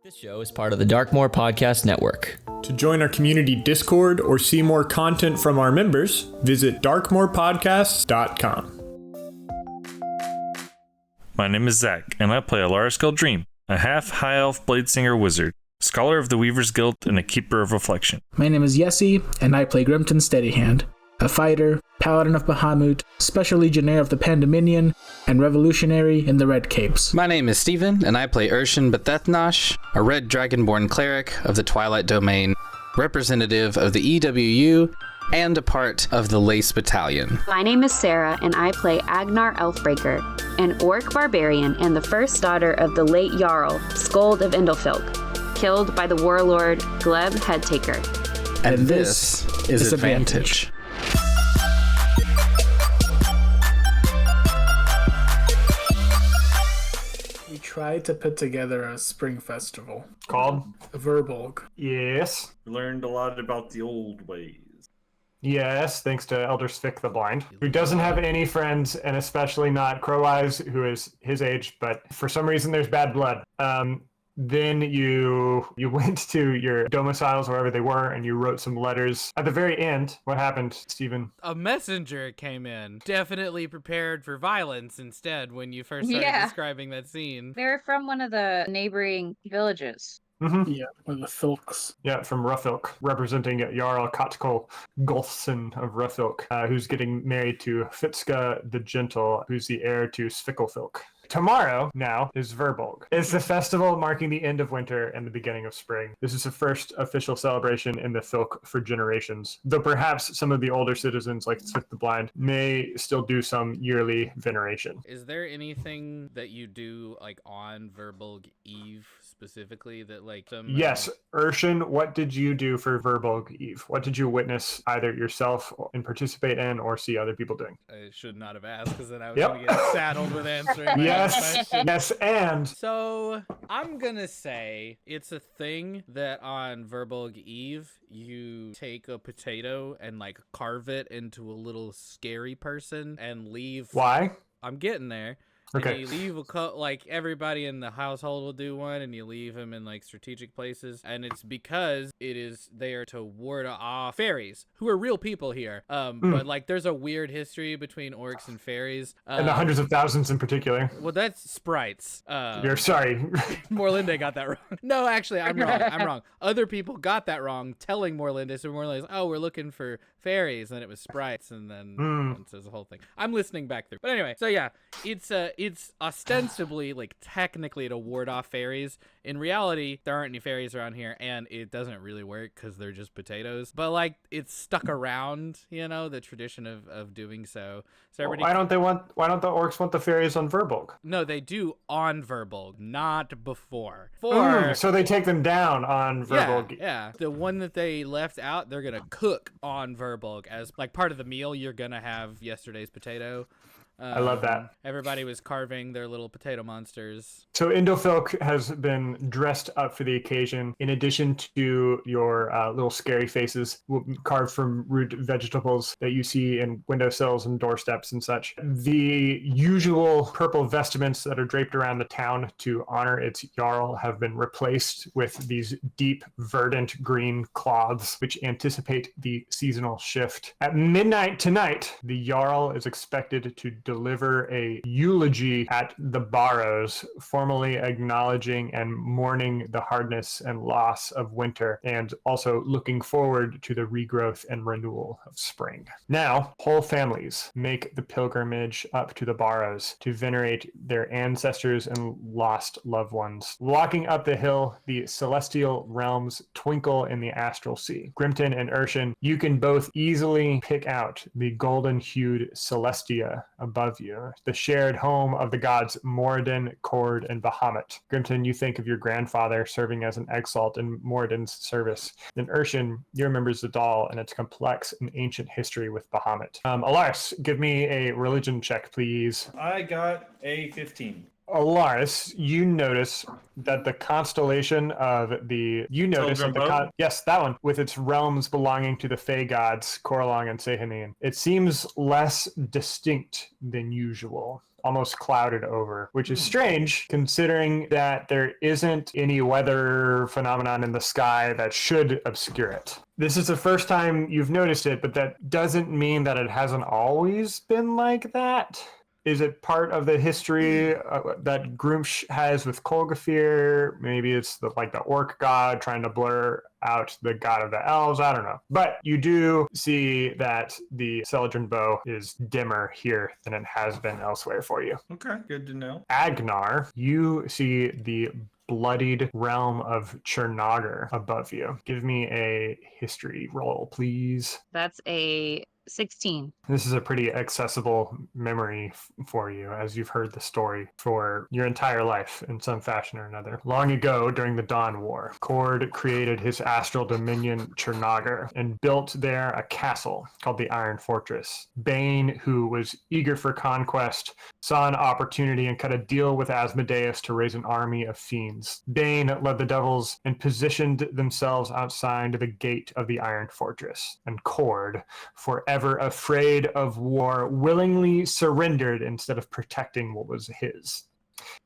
This show is part of the Darkmore Podcast Network. To join our community Discord or see more content from our members, visit darkmorepodcasts.com. My name is Zach, and I play Elaris Gaeldrim, a half-high elf bladesinger wizard, scholar of the Weaver's Guild, and a keeper of reflection. My name is Yessy, and I play Grimton Steadyhand, a fighter, paladin of Bahamut, special legionnaire of the Pandemonium, and revolutionary in the Red Capes. My name is Steven, and I play Irshen Bhethethnosh, a red dragonborn cleric of the Twilight Domain, representative of the EWU, and a part of the Lace Battalion. My name is Sarah, and I play Agnar Elfbreaker, an orc barbarian and the first daughter of the late Jarl, Skuld of Indolfilk, killed by the warlord Gleb Headtaker. And this is Advantage. We tried to put together a spring festival Called? Verbulg. Yes. Learned a lot about the old ways. Yes, thanks to Elder Svick the Blind, who doesn't have any friends, and especially not Crow Eyes, who is his age, but for some reason there's bad blood. Then you went to your domiciles, wherever they were, and you wrote some letters. At the very end, what happened, Stephen? A messenger came in, definitely prepared for violence instead when you first started describing that scene. They're from one of the neighboring villages. Mm-hmm. Yeah, one of the Filks. Yeah, from Ruffilk, representing Jarl Kotkol Gulfson of Ruffilk, who's getting married to Fitzka the Gentle, who's the heir to Svikkelfilk. Tomorrow, now, is Verbulg. It's the festival marking the end of winter and the beginning of spring. This is the first official celebration in the Filk for generations, though perhaps some of the older citizens, like Svick the Blind, may still do some yearly veneration. Is there anything that you do, like, on Verbulg Eve specifically that, like, some... Yes. Irshen, what did you do for Verbulg Eve? What did you witness either yourself and participate in or see other people doing? I should not have asked, because then I was going to get saddled with answering my Yes, question. yes, and... So, I'm going to say it's a thing that on Verbulg Eve, you take a potato and, like, carve it into a little scary person and leave... Why? I'm getting there. Okay. And you leave like everybody in the household will do one, and you leave them in like strategic places, and it's because it is there to ward off fairies who are real people here. But like there's a weird history between orcs and fairies, And the hundreds of thousands in particular. Well, that's sprites. You're sorry. Morlinde got that wrong. No, actually, I'm wrong. Other people got that wrong, telling Morlinde. So Morlinde's, oh, we're looking for fairies, and it was sprites, and then there's a whole thing. I'm listening back through. But anyway, so yeah, it's ostensibly, like, technically to ward off fairies. In reality, there aren't any fairies around here, and it doesn't really work because they're just potatoes. But, like, it's stuck around, you know, the tradition of doing so. So everybody... Why don't the orcs want the fairies on Verbulg? No, they do on Verbulg, not before. So they take them down on Verbulg. Yeah. The one that they left out, they're going to cook on Verbulg as, like, part of the meal. You're going to have yesterday's potato. I love that. Everybody was carving their little potato monsters. So Indolfilk has been dressed up for the occasion. In addition to your little scary faces carved from root vegetables that you see in windowsills and doorsteps and such, the usual purple vestments that are draped around the town to honor its Jarl have been replaced with these deep, verdant green cloths, which anticipate the seasonal shift. At midnight tonight, the Jarl is expected to deliver a eulogy at the Barrows, formally acknowledging and mourning the hardness and loss of winter, and also looking forward to the regrowth and renewal of spring. Now, whole families make the pilgrimage up to the Barrows to venerate their ancestors and lost loved ones. Walking up the hill, the celestial realms twinkle in the astral sea. Grimton and Irshen, you can both easily pick out the golden-hued Celestia above you, the shared home of the gods Moradin, Cord, and Bahamut. Grimton, you think of your grandfather serving as an exalt in Moradin's service. Then Irshen, you remember Zadal and its complex and ancient history with Bahamut. Elaris, give me a religion check, please. I got a 15. Elaris, you notice that the constellation of the... yes, that one, with its realms belonging to the Fey gods, Coralong and Sehanin. It seems less distinct than usual. almost clouded over, which is strange considering that there isn't any weather phenomenon in the sky that should obscure it. This is the first time you've noticed it, but that doesn't mean that it hasn't always been like that. Is it part of the history that Grumsh has with Kolgafir? Maybe it's the orc god trying to blur out the god of the elves. I don't know. But you do see that the Celadrin bow is dimmer here than it has been elsewhere for you. Okay, good to know. Agnar, you see the bloodied realm of Chernagar above you. Give me a history roll, please. That's a 16. This is a pretty accessible memory for you, as you've heard the story for your entire life in some fashion or another. Long ago, during the Dawn War, Kord created his astral dominion Chernagar and built there a castle called the Iron Fortress. Bane, who was eager for conquest, saw an opportunity and cut a deal with Asmodeus to raise an army of fiends. Bane led the devils and positioned themselves outside the gate of the Iron Fortress. And Kord, forever afraid of war, willingly surrendered instead of protecting what was his.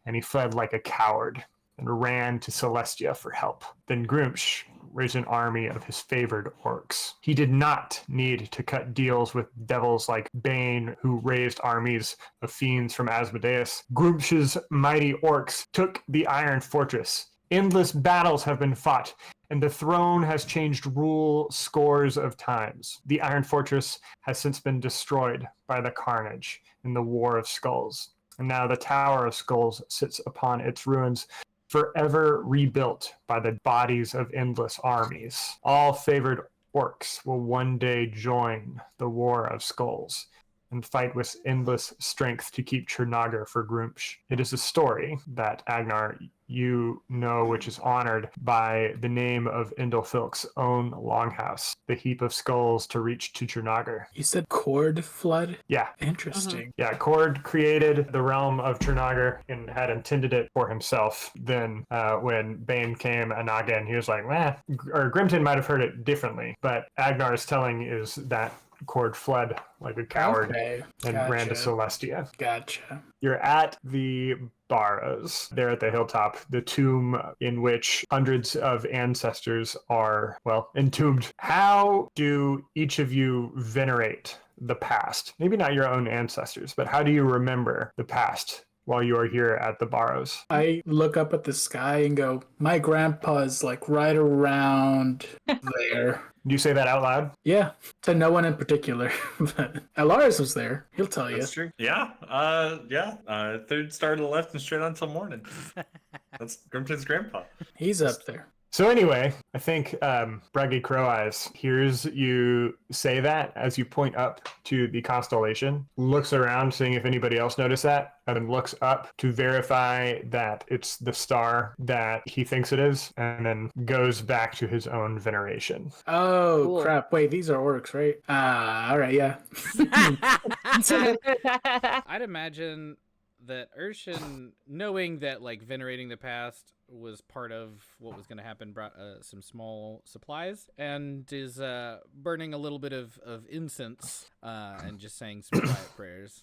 And he fled like a coward and ran to Celestia for help. Then Grumsh raised an army of his favored orcs. He did not need to cut deals with devils like Bane, who raised armies of fiends from Asmodeus. Grumsh's mighty orcs took the Iron Fortress. Endless battles have been fought, and the throne has changed rule scores of times. The Iron Fortress has since been destroyed by the carnage in the War of Skulls, and now the Tower of Skulls sits upon its ruins, forever rebuilt by the bodies of endless armies. All favored orcs will one day join the War of Skulls and fight with endless strength to keep Chernagar for Grumsh. It is a story that, Agnar, you know, which is honored by the name of Indolfilk's own longhouse, the heap of skulls to reach to Chernagar. You said Kord flood? Yeah. Interesting. Yeah, Kord created the realm of Chernagar and had intended it for himself. Then when Bane came again, he was like, or Grimton might have heard it differently, but Agnar's telling is that Kord fled like a coward and ran to Celestia. Gotcha. You're at the Barrows, there at the hilltop, the tomb in which hundreds of ancestors are, entombed. How do each of you venerate the past? Maybe not your own ancestors, but how do you remember the past while you are here at the Barrows? I look up at the sky and go, my grandpa's right around there. Do you say that out loud? Yeah, to no one in particular. But Elaris was there. He'll tell you. That's true. Yeah. Third star to the left and straight on till morning. That's Grimton's grandpa. He's up there. So anyway, I think Braggy Crow Eyes hears you say that as you point up to the constellation, looks around seeing if anybody else noticed that, and then looks up to verify that it's the star that he thinks it is, and then goes back to his own veneration. Oh, cool. Crap. Wait, these are orcs, right? All right, yeah. I'd imagine that Irshen, knowing that venerating the past was part of what was going to happen, brought some small supplies and is burning a little bit of incense and just saying some quiet prayers.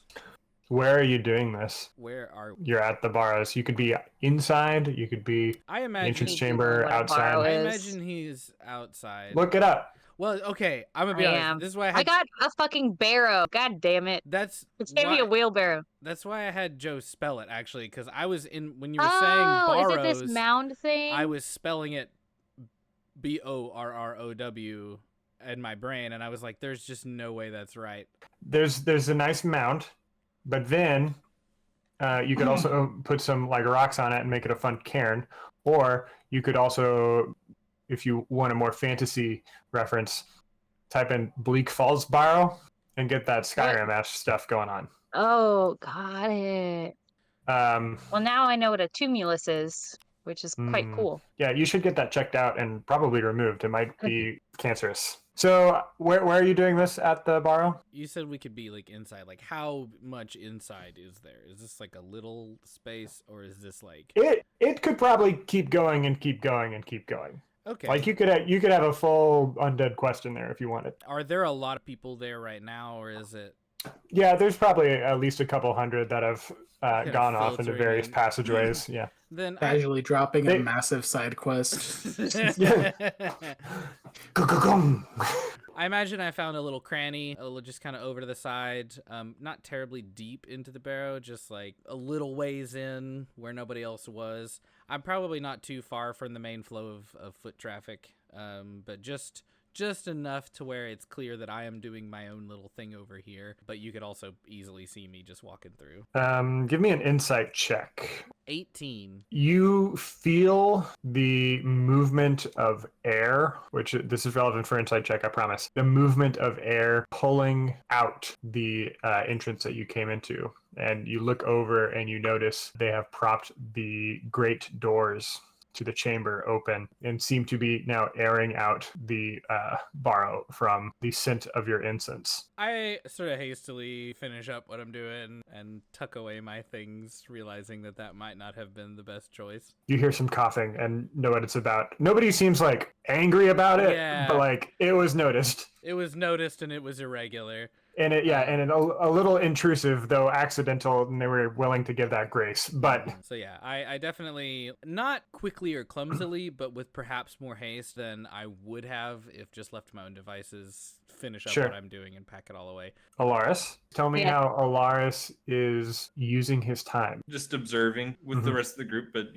Where are you doing this? Where are we? You're at the Barrows. You could be inside. You could be entrance chamber outside. I imagine he's outside. Look it up. Well, okay, I'm gonna be honest. This is why I got a fucking barrow. God damn it! It's gave me a wheelbarrow. That's why I had Joe spell it actually, because I was when you were saying Barrows. Is it this mound thing? I was spelling it Borrow in my brain, and I was like, "There's just no way that's right." There's a nice mound, but then you could also put some rocks on it and make it a fun cairn, or you could also, if you want a more fantasy reference, type in Bleak Falls Barrow and get that Skyrim-ash stuff going on. Oh, got it. Well, now I know what a tumulus is, which is quite cool. Yeah, you should get that checked out and probably removed. It might be cancerous. So where are you doing this at the Barrow? You said we could be inside. How much inside is there? Is this a little space, or is this It could probably keep going and keep going and keep going. Okay. You could have a full undead quest in there if you wanted. Are there a lot of people there right now, or is it? Yeah, there's probably at least a couple hundred that have gone off into filtering various in. passageways. Yeah. Then Casually dropping a massive side quest. I imagine I found a little cranny, just kind of over to the side, not terribly deep into the barrow, just like a little ways in where nobody else was. I'm probably not too far from the main flow of foot traffic, but just enough to where it's clear that I am doing my own little thing over here, but you could also easily see me just walking through. Give me an insight check. 18. You feel the movement of air, which this is relevant for insight check, I promise. The movement of air pulling out the entrance that you came into. And you look over and you notice they have propped the great doors to the chamber open and seem to be now airing out the barrow from the scent of your incense. I sort of hastily finish up what I'm doing and tuck away my things, realizing that might not have been the best choice. You hear some coughing and know what it's about. Nobody seems like angry about it, but like it was noticed. It was noticed and it was irregular. And a little intrusive, though accidental, and they were willing to give that grace. But so yeah, I definitely, not quickly or clumsily, but with perhaps more haste than I would have if just left to my own devices, finish up what I'm doing and pack it all away. Elaris, tell me how Elaris is using his time. Just observing with the rest of the group, but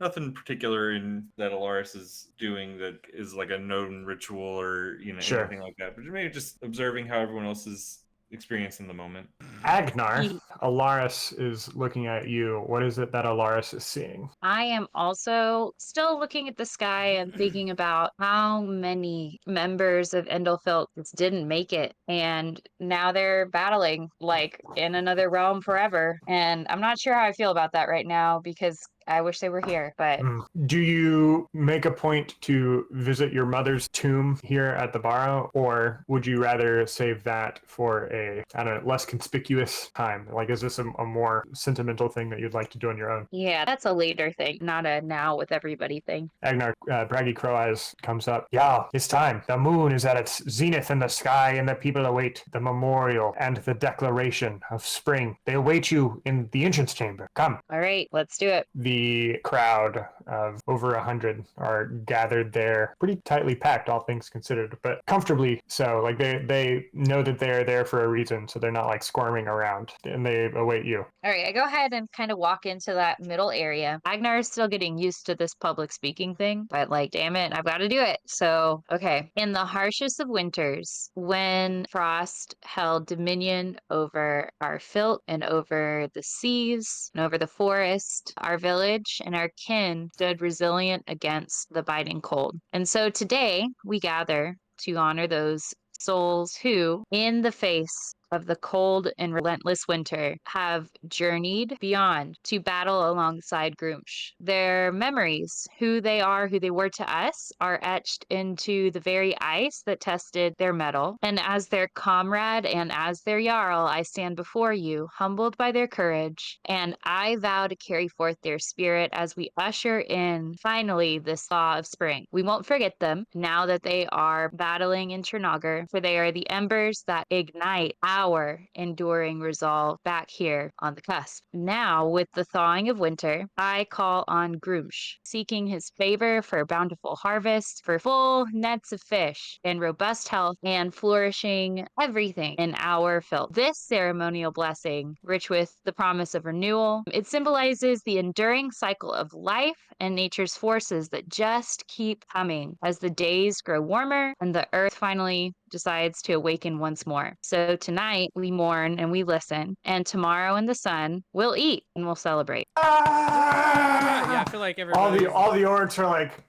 nothing particular in that Elaris is doing that is like a known ritual or anything like that. But maybe just observing how everyone else is experiencing the moment. Agnar, Elaris is looking at you. What is it that Elaris is seeing? I am also still looking at the sky and thinking about how many members of Endelfilk didn't make it, and now they're battling like in another realm forever. And I'm not sure how I feel about that right now because I wish they were here, but... Do you make a point to visit your mother's tomb here at the Barrow, or would you rather save that for a, less conspicuous time? Like, is this a more sentimental thing that you'd like to do on your own? Yeah, that's a later thing, not a now with everybody thing. Agnar, Braggy Crow Eyes comes up. Yeah, it's time. The moon is at its zenith in the sky, and the people await the memorial and the declaration of spring. They await you in the entrance chamber. Come. All right, let's do it. The crowd of over 100 are gathered there, pretty tightly packed, all things considered, but comfortably so. Like they know that they're there for a reason, so they're not like squirming around, and they await you. All right, I go ahead and kind of walk into that middle area. Agnar is still getting used to this public speaking thing, but like, damn it, I've got to do it. So, okay. In the harshest of winters, when Frost held dominion over our filth and over the seas and over the forest, our village and our kin stood resilient against the biting cold. And so today we gather to honor those souls who, in the face of the cold and relentless winter, have journeyed beyond to battle alongside Grumsh. Their memories, who they were to us, are etched into the very ice that tested their mettle. And as their comrade and as their Jarl, I stand before you, humbled by their courage, and I vow to carry forth their spirit as we usher in, finally, this thaw of spring. We won't forget them now that they are battling in Chernagar, for they are the embers that ignite our enduring resolve back here on the cusp. Now, with the thawing of winter, I call on Grumsh, seeking his favor for bountiful harvest, for full nets of fish, and robust health, and flourishing everything in our filth. This ceremonial blessing, rich with the promise of renewal, it symbolizes the enduring cycle of life and nature's forces that just keep coming as the days grow warmer and the earth finally decides to awaken once more. So tonight we mourn and we listen, and tomorrow in the sun we'll eat and we'll celebrate. Yeah, I feel like everybody. All the orcs are like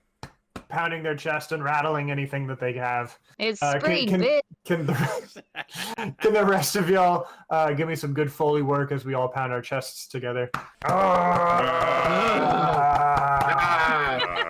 pounding their chest and rattling anything that they have. It's spring, bitch. Can the rest of y'all give me some good Foley work as we all pound our chests together?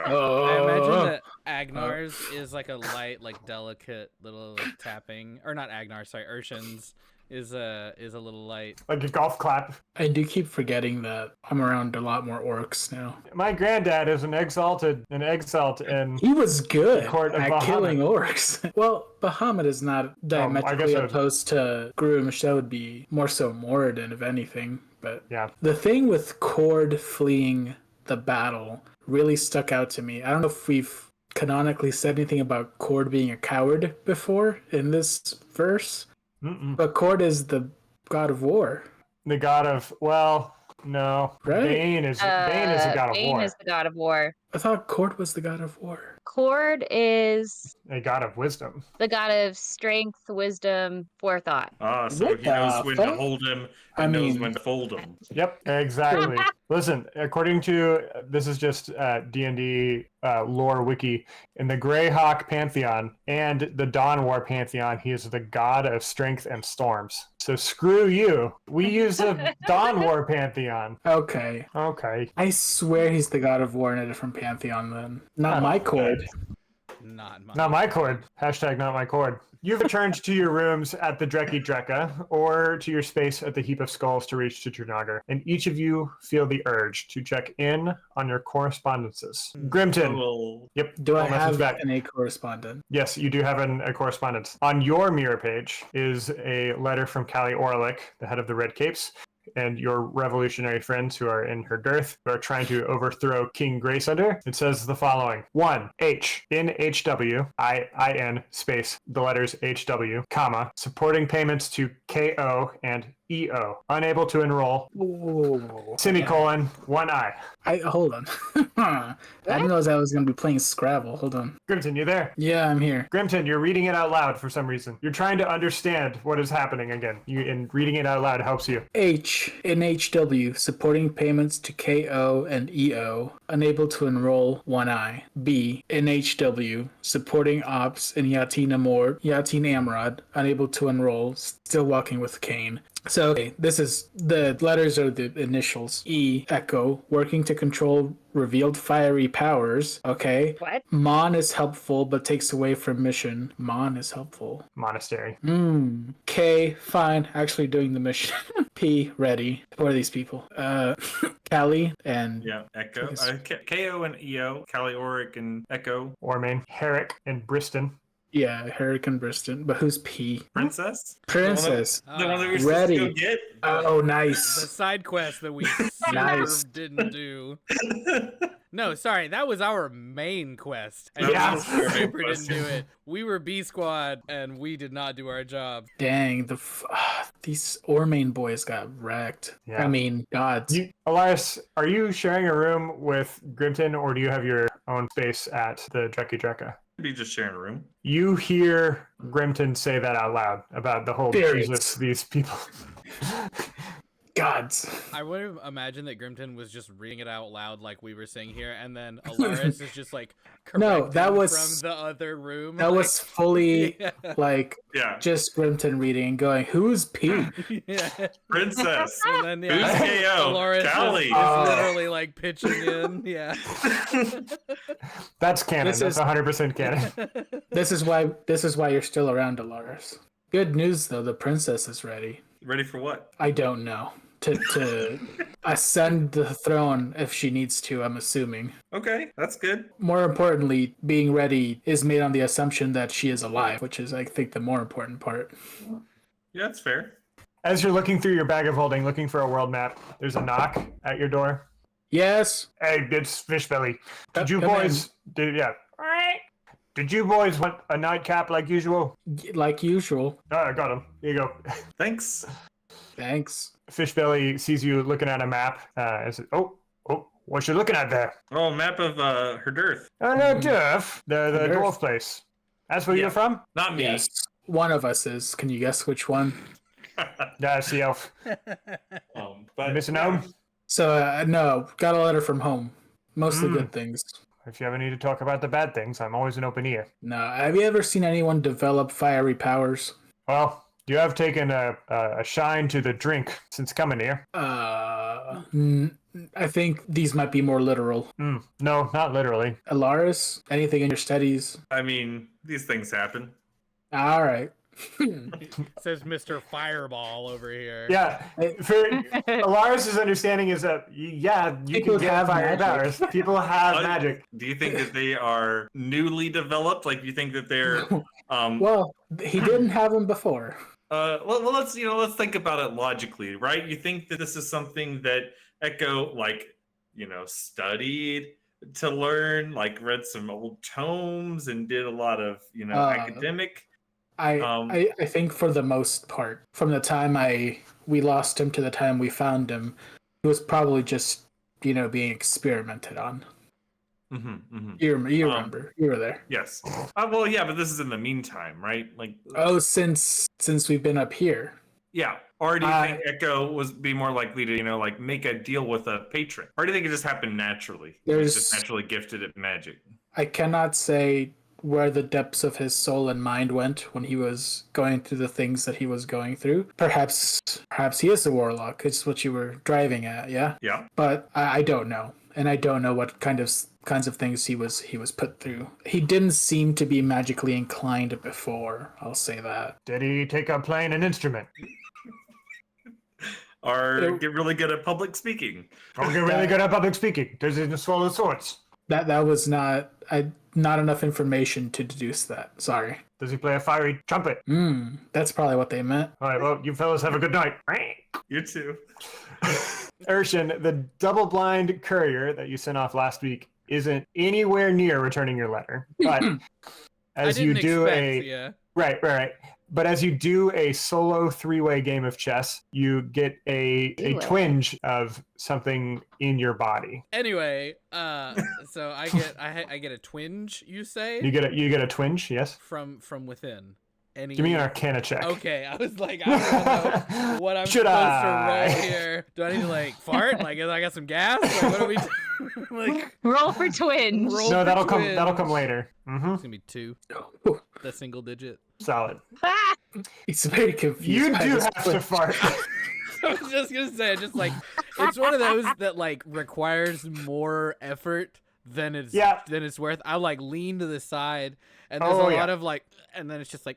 I imagine that Agnar's is like a light, like delicate little tapping, or not Agnar, sorry, Irshen's is a little light. Like a golf clap. I do keep forgetting that I'm around a lot more orcs now. My granddad is an exalt, and He was good Court of at Bahamut. killing orcs. Well, Bahamut is not diametrically it would- opposed to Grumsh. That would be more so Moradin, if anything. But yeah, the thing with Cord fleeing the battle really stuck out to me. I don't know if we've canonically said anything about Cord being a coward before in this verse, but Cord is the god of war. the god of, well, no. Right? Bane is the god of Bane war. is the god of war. I thought Cord was the god of war. Cord is A god of wisdom. the god of strength, wisdom, forethought. So What he knows the when to fuck? hold him I and knows mean- when to fold him. Yep, exactly. Listen, according to, this is just D&D lore wiki, in the Greyhawk Pantheon and the Dawn War Pantheon, he is the god of strength and storms. So screw you. We use the Dawn War Pantheon. Okay. Okay. I swear he's the god of war in a different pantheon then. Not my Cord. Not mine. Not my cord. Hashtag not my cord. You've returned to your rooms at the Dreki Dreka, or to your space at the Heap of Skulls to reach to Trunagar, and each of you feel the urge to check in on your correspondences. Grimton. Well, Yep. Do I I'll message have back. any correspondent? Yes, you do have a correspondence. On your mirror page is a letter from Callie Orlick, the head of the Red Capes, and your revolutionary friends who are in her dearth, who are trying to overthrow King Graysunder. It says the following. 1. H. In HW, IN, space, the letters HW, comma, supporting payments to KO and EO. Unable to enroll, semicolon, 1 I. Hold on. I didn't realize I was going to be playing Scrabble. Hold on. Grimton, you there? Yeah, I'm here. Grimton, you're reading it out loud for some reason. You're trying to understand what is happening again. And reading it out loud helps you. H in HW, supporting payments to KO and EO, unable to enroll 1I. B in HW, supporting ops in Yatin Amrod, unable to enroll, still walking with Kane. So okay, this is the letters are the initials. E, Echo, working to control revealed fiery powers. Okay. What? Mon is helpful but takes away from mission. Mon is helpful. Monastery. K, fine, actually doing the mission. P, ready. What are these people? Callie and yeah, Echo. KO and EO, Callie Oric and Echo. Ormain, Herrick, and Briston. yeah, Herrick and Briston. But who's P? Princess? Princess. The one that we're supposed to go get? Oh, The nice. side quest that we Nice. didn't do. No, sorry, that was our main quest. And Yeah. we super didn't do it. We were B Squad, and we did not do our job. Dang, these Ormain boys got wrecked. Yeah. I mean, gods. Elias, are you sharing a room with Grimton, or do you have your own space at the Dreki Dreka? Be just sharing a room. You hear Grimton say that out loud about the whole Spirits. Jesus, these people. Gods. I would have imagined that Grimton was just reading it out loud like we were saying here, and then Elaris is just like No, that correcting was- from the other room. That was fully Yeah. like Yeah. just Grimton reading and going, who's P? Yeah. Princess. And then Who's KO? Elaris Callie. is literally like pitching in. Yeah. That's canon. This That's is- 100% canon. This is why you're still around, Elaris. Good news though, the princess is ready. Ready for what? I don't know. To ascend the throne if she needs to, I'm assuming. Okay, that's good. More importantly, being ready is made on the assumption that she is alive, which is, I think, the more important part. Yeah, that's fair. As you're looking through your bag of holding, looking for a world map, there's a knock at your door. Yes. Hey, it's Fishbelly. Did you Come boys... Did you boys want a nightcap like usual? Like usual. Oh, I got him. Here you go. Thanks. Thanks. Fishbelly sees you looking at a map and says, oh, what you looking at there? Oh, map of her dearth. Oh, no, Durf. The Durf? dwarf place. That's where Yeah. you're from? Not me. Yes. One of us is. Can you guess which one? Yeah, it's the elf. But Missing home? So, no. Got a letter from home. Mostly good things. If you ever need to talk about the bad things, I'm always an open ear. No. Have you ever seen anyone develop fiery powers? Well, you have taken a shine to the drink since coming here. I think these might be more literal. No, not literally. Elaris, anything in your studies? I mean, these things happen. All right. Says Mr. Fireball over here. Yeah, for Elaris' understanding is that you People can get have fire magic. powers. People have magic. Do you think that they are newly developed? Like, do you think that they're Well, he didn't have them before. well, let's think about it logically, right? You think that this is something that Echo studied to learn, like read some old tomes and did a lot of academic. I think for the most part, from the time we lost him to the time we found him, he was probably just being experimented on. You remember, you were there. Yes. Well, yeah, but this is in the meantime, right? Like, since we've been up here. Yeah. Or do you think Echo would be more likely to, make a deal with a patron? Or do you think it just happened naturally? He's just naturally gifted at magic. I cannot say where the depths of his soul and mind went when he was going through the things that he was going through. Perhaps he is a warlock. It's what you were driving at, yeah? Yeah. But I don't know. And I don't know what kinds of things he was put through. He didn't seem to be magically inclined before, I'll say that. Did he take up playing an instrument? Or get really good at public speaking. Or get really good at public speaking. Does he swallow swords? That was not enough information to deduce that. Sorry. Does he play a fiery trumpet? That's probably what they meant. All right, well, you fellas have a good night. You too. Irshen, the double-blind courier that you sent off last week isn't anywhere near returning your letter. But as you do Right. But as you do a solo 3-way game of chess, you get a twinge of something in your body. Anyway, so I get a twinge, you say? You get a twinge, yes? From within. Give me an Arcana check. Okay, I was like, I don't know what I'm supposed to roll here. Do I need to fart? I got some gas? What are we doing? Roll for twins. That'll come later. It's gonna be 2. The single digit. Solid. It's very confused. You do have to fart. I was just gonna say, it's one of those that requires more effort than it's worth. I lean to the side, and there's a lot of and then it's just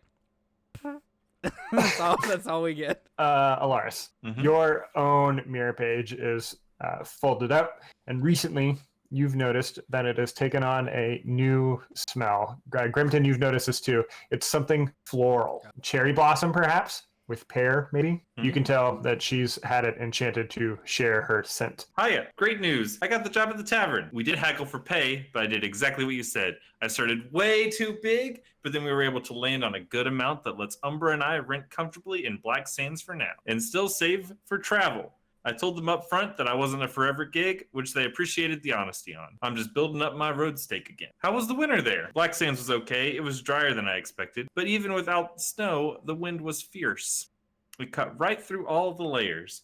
that's all we get. Elaris, your own mirror page is folded up, and recently you've noticed that it has taken on a new smell. Grimton, you've noticed this too. It's something floral. Cherry blossom, perhaps, with pear, maybe. You can tell that she's had it enchanted to share her scent. Hiya, great news. I got the job at the tavern. We did haggle for pay, but I did exactly what you said. I started way too big, but then we were able to land on a good amount that lets Umbra and I rent comfortably in Black Sands for now, and still save for travel. I told them up front that I wasn't a forever gig, which they appreciated the honesty on. I'm just building up my road stake again. How was the winter there? Black Sands was okay. It was drier than I expected, but even without snow, the wind was fierce. We cut right through all of the layers.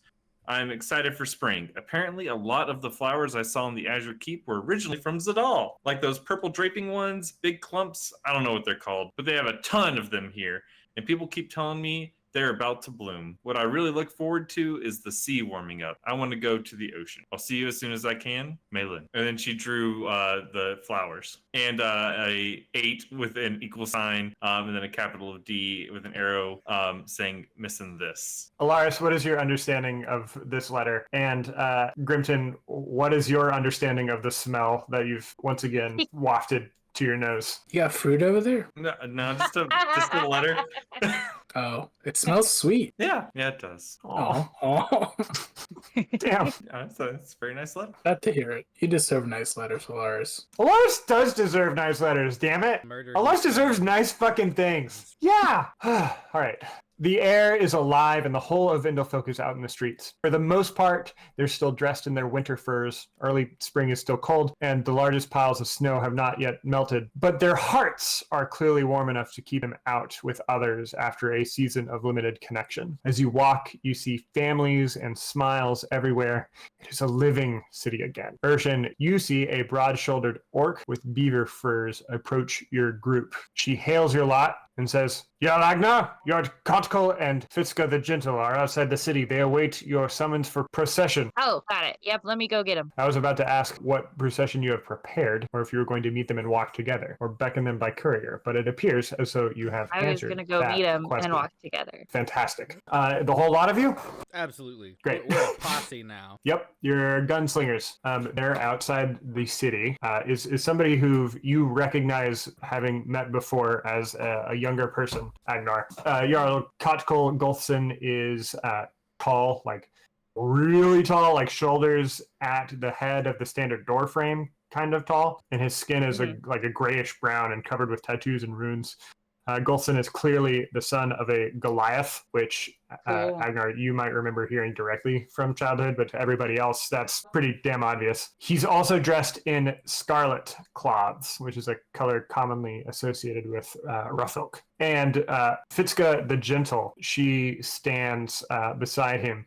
I'm excited for spring. Apparently, a lot of the flowers I saw in the Azure Keep were originally from Zadal. Like those purple draping ones, big clumps, I don't know what they're called, but they have a ton of them here, and people keep telling me they're about to bloom. What I really look forward to is the sea warming up. I want to go to the ocean. I'll see you as soon as I can, Emmaline. And then she drew the flowers and a 8 with an equal sign, and then a capital D with an arrow saying missing this. Elaris, what is your understanding of this letter? And Grimton, what is your understanding of the smell that you've once again wafted to your nose? You got fruit over there? No, just a letter. Oh, it smells sweet. Yeah, it does. Oh. Damn. It's a very nice letter. Glad to hear it. You deserve nice letters, Elaris. Elaris does deserve nice letters, damn it. Elaris deserves nice fucking things. Yeah. All right. The air is alive and the whole of Indlefolk is out in the streets. For the most part, they're still dressed in their winter furs. Early spring is still cold and the largest piles of snow have not yet melted. But their hearts are clearly warm enough to keep them out with others after a season of limited connection. As you walk, you see families and smiles everywhere. It is a living city again. Irshen, you see a broad-shouldered orc with beaver furs approach your group. She hails your lot and says, Jarl Agnar, your Kotkel and Fitzka the Gentle are outside the city. They await your summons for procession. Oh, got it. Yep, let me go get him. I was about to ask what procession you have prepared, or if you were going to meet them and walk together, or beckon them by courier, but it appears as though you have I was answered going to go that meet him question. and walk together. Fantastic. The whole lot of you? Absolutely. Great. We're a posse now. Yep, you're gunslingers. They're outside the city. Is somebody who you recognize having met before as a younger person, Agnar. Jarl Kotkel Gulfson is tall, like really tall, like shoulders at the head of the standard door frame, kind of tall, and his skin is like a grayish brown and covered with tattoos and runes. Gulfson is clearly the son of a Goliath, which Agnar, you might remember hearing directly from childhood, but to everybody else, that's pretty damn obvious. He's also dressed in scarlet cloths, which is a color commonly associated with rough oak. And Fitzka the Gentle, she stands beside him.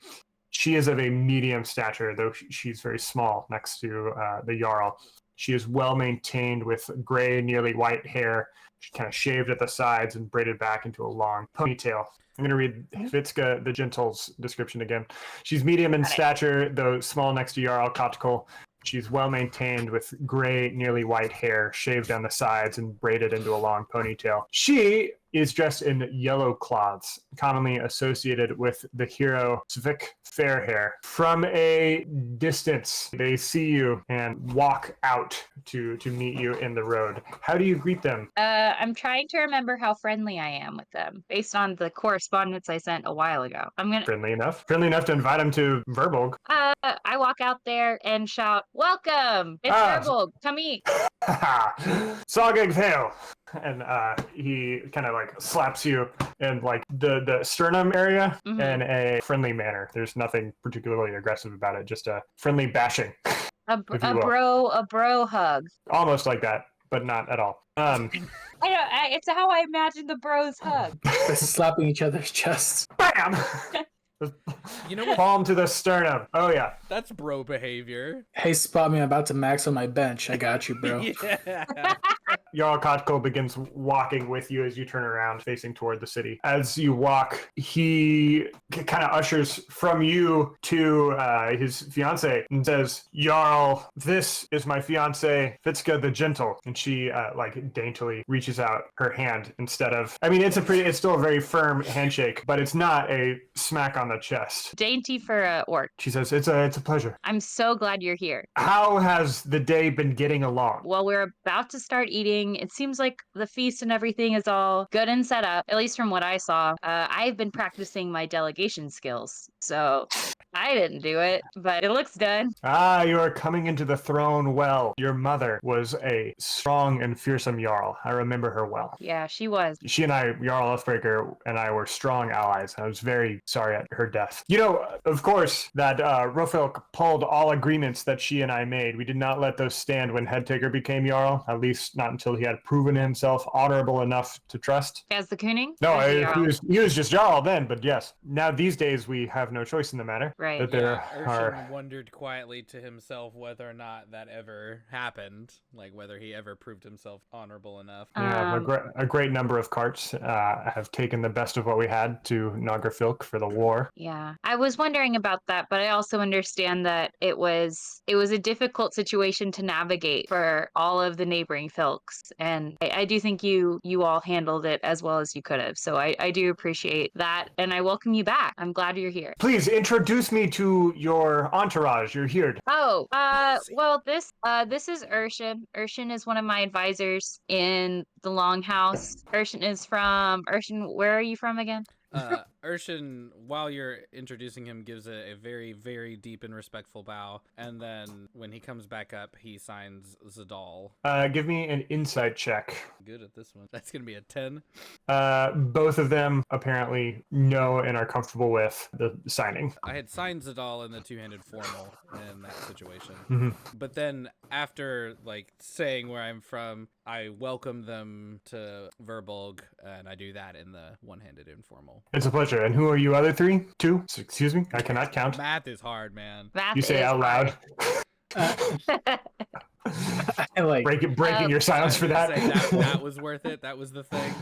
She is of a medium stature, though she's very small next to the Jarl. She is well maintained with gray, nearly white hair. She's kind of shaved at the sides and braided back into a long ponytail. I'm going to read Fitzka the Gentle's description again. She's medium in stature, though small next to Jarl Kotkel. She's well maintained with gray, nearly white hair, shaved down the sides and braided into a long ponytail. She is dressed in yellow cloths, commonly associated with the hero Svik Fairhair. From a distance, they see you and walk out to meet you in the road. How do you greet them? I'm trying to remember how friendly I am with them, based on the correspondence I sent a while ago. Friendly enough to invite them to Verbulg. I walk out there and shout, "Welcome! It's Verbulg. Come eat." Sogig Vale. And he kind of like slaps you in like the sternum area in a friendly manner. There's nothing particularly aggressive about it, just a friendly bashing. A bro hug. Almost like that, but not at all. It's how I imagine the bros hug. They're slapping each other's chests. Bam! You know what? Palm to the sternum. Oh yeah. That's bro behavior. Hey, spot me. I'm about to max on my bench. I got you, bro. Yeah. Jarl Kotkel begins walking with you as you turn around, facing toward the city. As you walk, he kind of ushers from you to his fiancée and says, "Jarl, this is my fiancée, Fitzka the Gentle." And she like daintily reaches out her hand instead of. I mean, it's still a very firm handshake, but it's not a smack on the chest. Dainty for a orc. She says, "It's a pleasure." I'm so glad you're here. How has the day been getting along? Well, we're about to start eating. It seems like the feast and everything is all good and set up, at least from what I saw. I've been practicing my delegation skills, so I didn't do it, but it looks done. Ah, you are coming into the throne well. Your mother was a strong and fearsome Jarl. I remember her well. Yeah, she was. She and I, Jarl Elfbreaker, and I were strong allies. I was very sorry at her death. You know, of course, that Rofilk pulled all agreements that she and I made. We did not let those stand when Headtaker became Jarl, at least not until he had proven himself honorable enough to trust. As the Cooning? No, he was just Jarl then, but yes. Now these days we have no choice in the matter. Right. That there Irshen wondered quietly to himself whether or not that ever happened, like whether he ever proved himself honorable enough. Yeah, a great number of carts have taken the best of what we had to Nagrafilk for the war. Yeah, I was wondering about that, but I also understand that it was a difficult situation to navigate for all of the neighboring Filks, and I do think you all handled it as well as you could have. So I do appreciate that, and I welcome you back. I'm glad you're here. Please introduce me to your entourage. You're here. Oh, well, this is Irshen. Irshen is one of my advisors in the Longhouse. Irshen, where are you from again? Irshen, while you're introducing him, gives a very, very deep and respectful bow, and then when he comes back up, he signs Zadal. Give me an insight check. Good at this one. That's gonna be a 10. Both of them apparently know and are comfortable with the signing. I had signed Zadal in the two-handed formal in that situation, but then after like saying where I'm from, I welcome them to Verbulg, and I do that in the one-handed informal. It's a pleasure. And who are you other three? Two? Excuse me? I cannot count. Math is hard, man. Math you say is out loud. I like breaking your silence for that. That was worth it. That was the thing.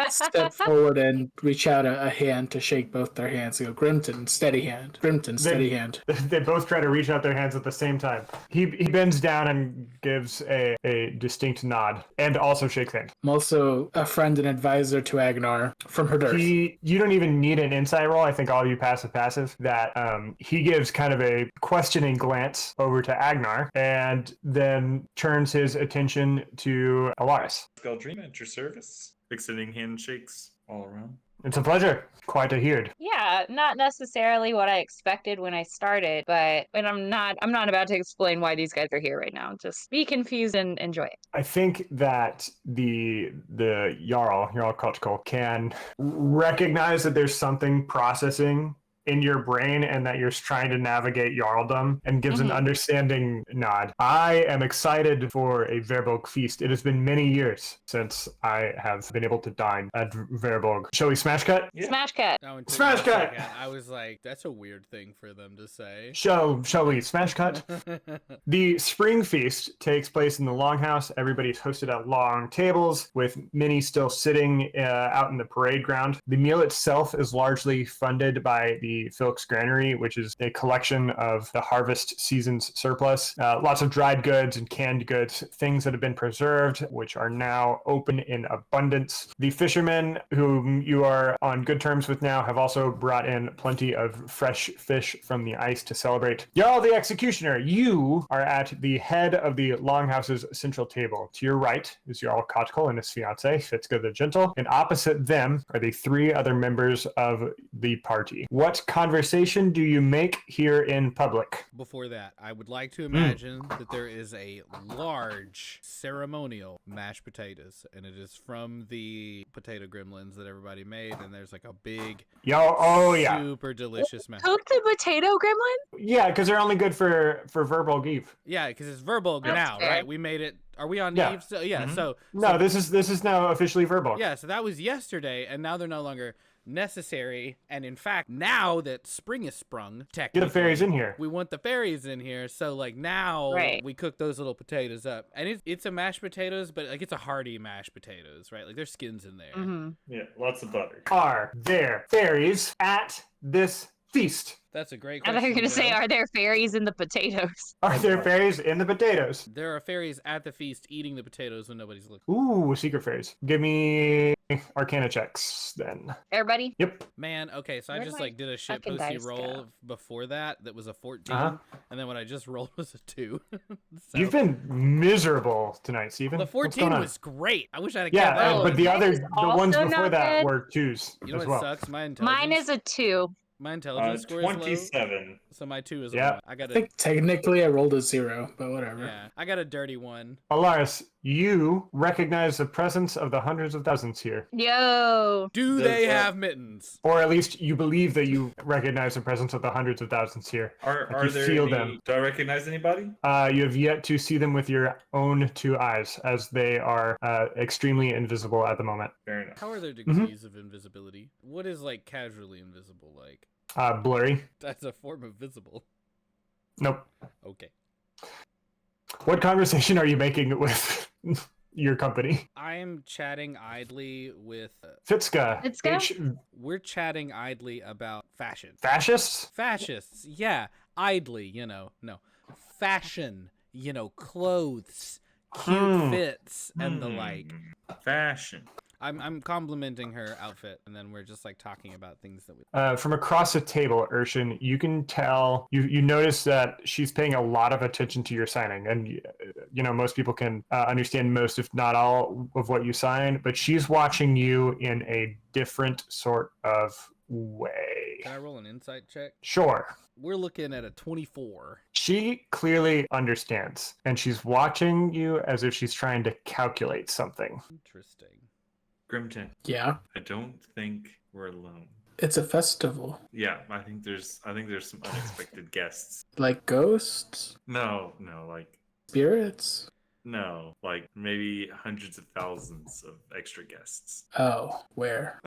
step forward and reach out a hand to shake both their hands. And go, Grimton, steady hand. Grimton, steady hand. They both try to reach out their hands at the same time. He bends down and gives a distinct nod and also shakes hands. I'm also a friend and advisor to Agnar from her dearth. You don't even need an insight roll. I think all of you passive. That he gives kind of a questioning glance over to Agnar and then turns his attention to Elaris. Gaeldrim at your service. Extending handshakes all around. It's a pleasure. Quite a heard. Yeah, not necessarily what I expected when I started, but I'm not about to explain why these guys are here right now. Just be confused and enjoy it. I think that the Jarl Kochkol can recognize that there's something processing in your brain and that you're trying to navigate Jarldom and gives an understanding nod. I am excited for a Verbulg feast. It has been many years since I have been able to dine at Verbulg. Shall we smash cut? Yeah. Smash cut. Smash cut! I was like, that's a weird thing for them to say. Shall we smash cut? The spring feast takes place in the longhouse. Everybody's hosted at long tables with many still sitting out in the parade ground. The meal itself is largely funded by the Philk's Granary, which is a collection of the harvest season's surplus. Lots of dried goods and canned goods, things that have been preserved, which are now open in abundance. The fishermen, whom you are on good terms with now, have also brought in plenty of fresh fish from the ice to celebrate. Jarl the Executioner, you are at the head of the Longhouse's central table. To your right is Jarl Kotkol and his fiancée, Fitzka the Gentle, and opposite them are the three other members of the party. What conversation do you make here in public? Before that, I would like to imagine that there is a large ceremonial mashed potatoes, and it is from the potato gremlins that everybody made, and there's like a big, super delicious mashed potato. Cooked the potato gremlin? Yeah, because they're only good for Verbulg Eve. Yeah, because it's Verbulg now, fair. right? We made it. Are we on Eve? So, so this is now officially Verbulg. Yeah, so that was yesterday, and now they're no longer necessary, and in fact, now that spring is sprung, technically, get the fairies in here. We want the fairies in here, so like now we cook those little potatoes up, and it's a mashed potatoes, but like it's a hearty mashed potatoes, right? Like there's skins in there. Yeah, lots of butter. Are there fairies at this feast? That's a great I question. thought you were going to say, are there fairies in the potatoes? Are there fairies in the potatoes? There are fairies at the feast eating the potatoes when nobody's looking. Ooh, secret fairies. Give me Arcana checks then. Everybody? Yep. Man, okay, so I just like did a shit fucking posty dice roll go? before that was a 14, and then what I just rolled was a 2. So, you've been miserable tonight, Steven. the 14 was great. I wish I had kept yeah, that. but the ones also before not that good. were 2s You know as what well. sucks? My intelligence. Mine is a 2. My intelligence score is low. 27. So my 2 is Yeah. 1. I got I think technically I rolled a 0, but whatever. Yeah, I got a dirty 1. Elaris, you recognize the presence of the hundreds of thousands here. Yo. Do they have mittens? Or at least you believe that you recognize the presence of the hundreds of thousands here. Are you there feel any, them. Do I recognize anybody? You have yet to see them with your own 2 eyes, as they are extremely invisible at the moment. Fair enough. How are their degrees of invisibility? What is like casually invisible like? Blurry. That's a form of visible. Nope. Okay. What conversation are you making with your company? I'm chatting idly with Fitzka. We're chatting idly about fashion. Fascists? Fascists, yeah. Idly, no. Fashion, clothes, cute fits, and the like. Fashion. I'm complimenting her outfit, and then we're just like talking about things that we. From across the table, Irshen, you can tell. You notice that she's paying a lot of attention to your signing, and most people can understand most, if not all, of what you sign. But she's watching you in a different sort of way. Can I roll an insight check? Sure. We're looking at a 24. She clearly understands, and she's watching you as if she's trying to calculate something. Interesting. Grimton. Yeah. I don't think we're alone. It's a festival. Yeah, I think there's some unexpected guests. Like ghosts? No, like Spirits? No, like maybe hundreds of thousands of extra guests. Oh, where?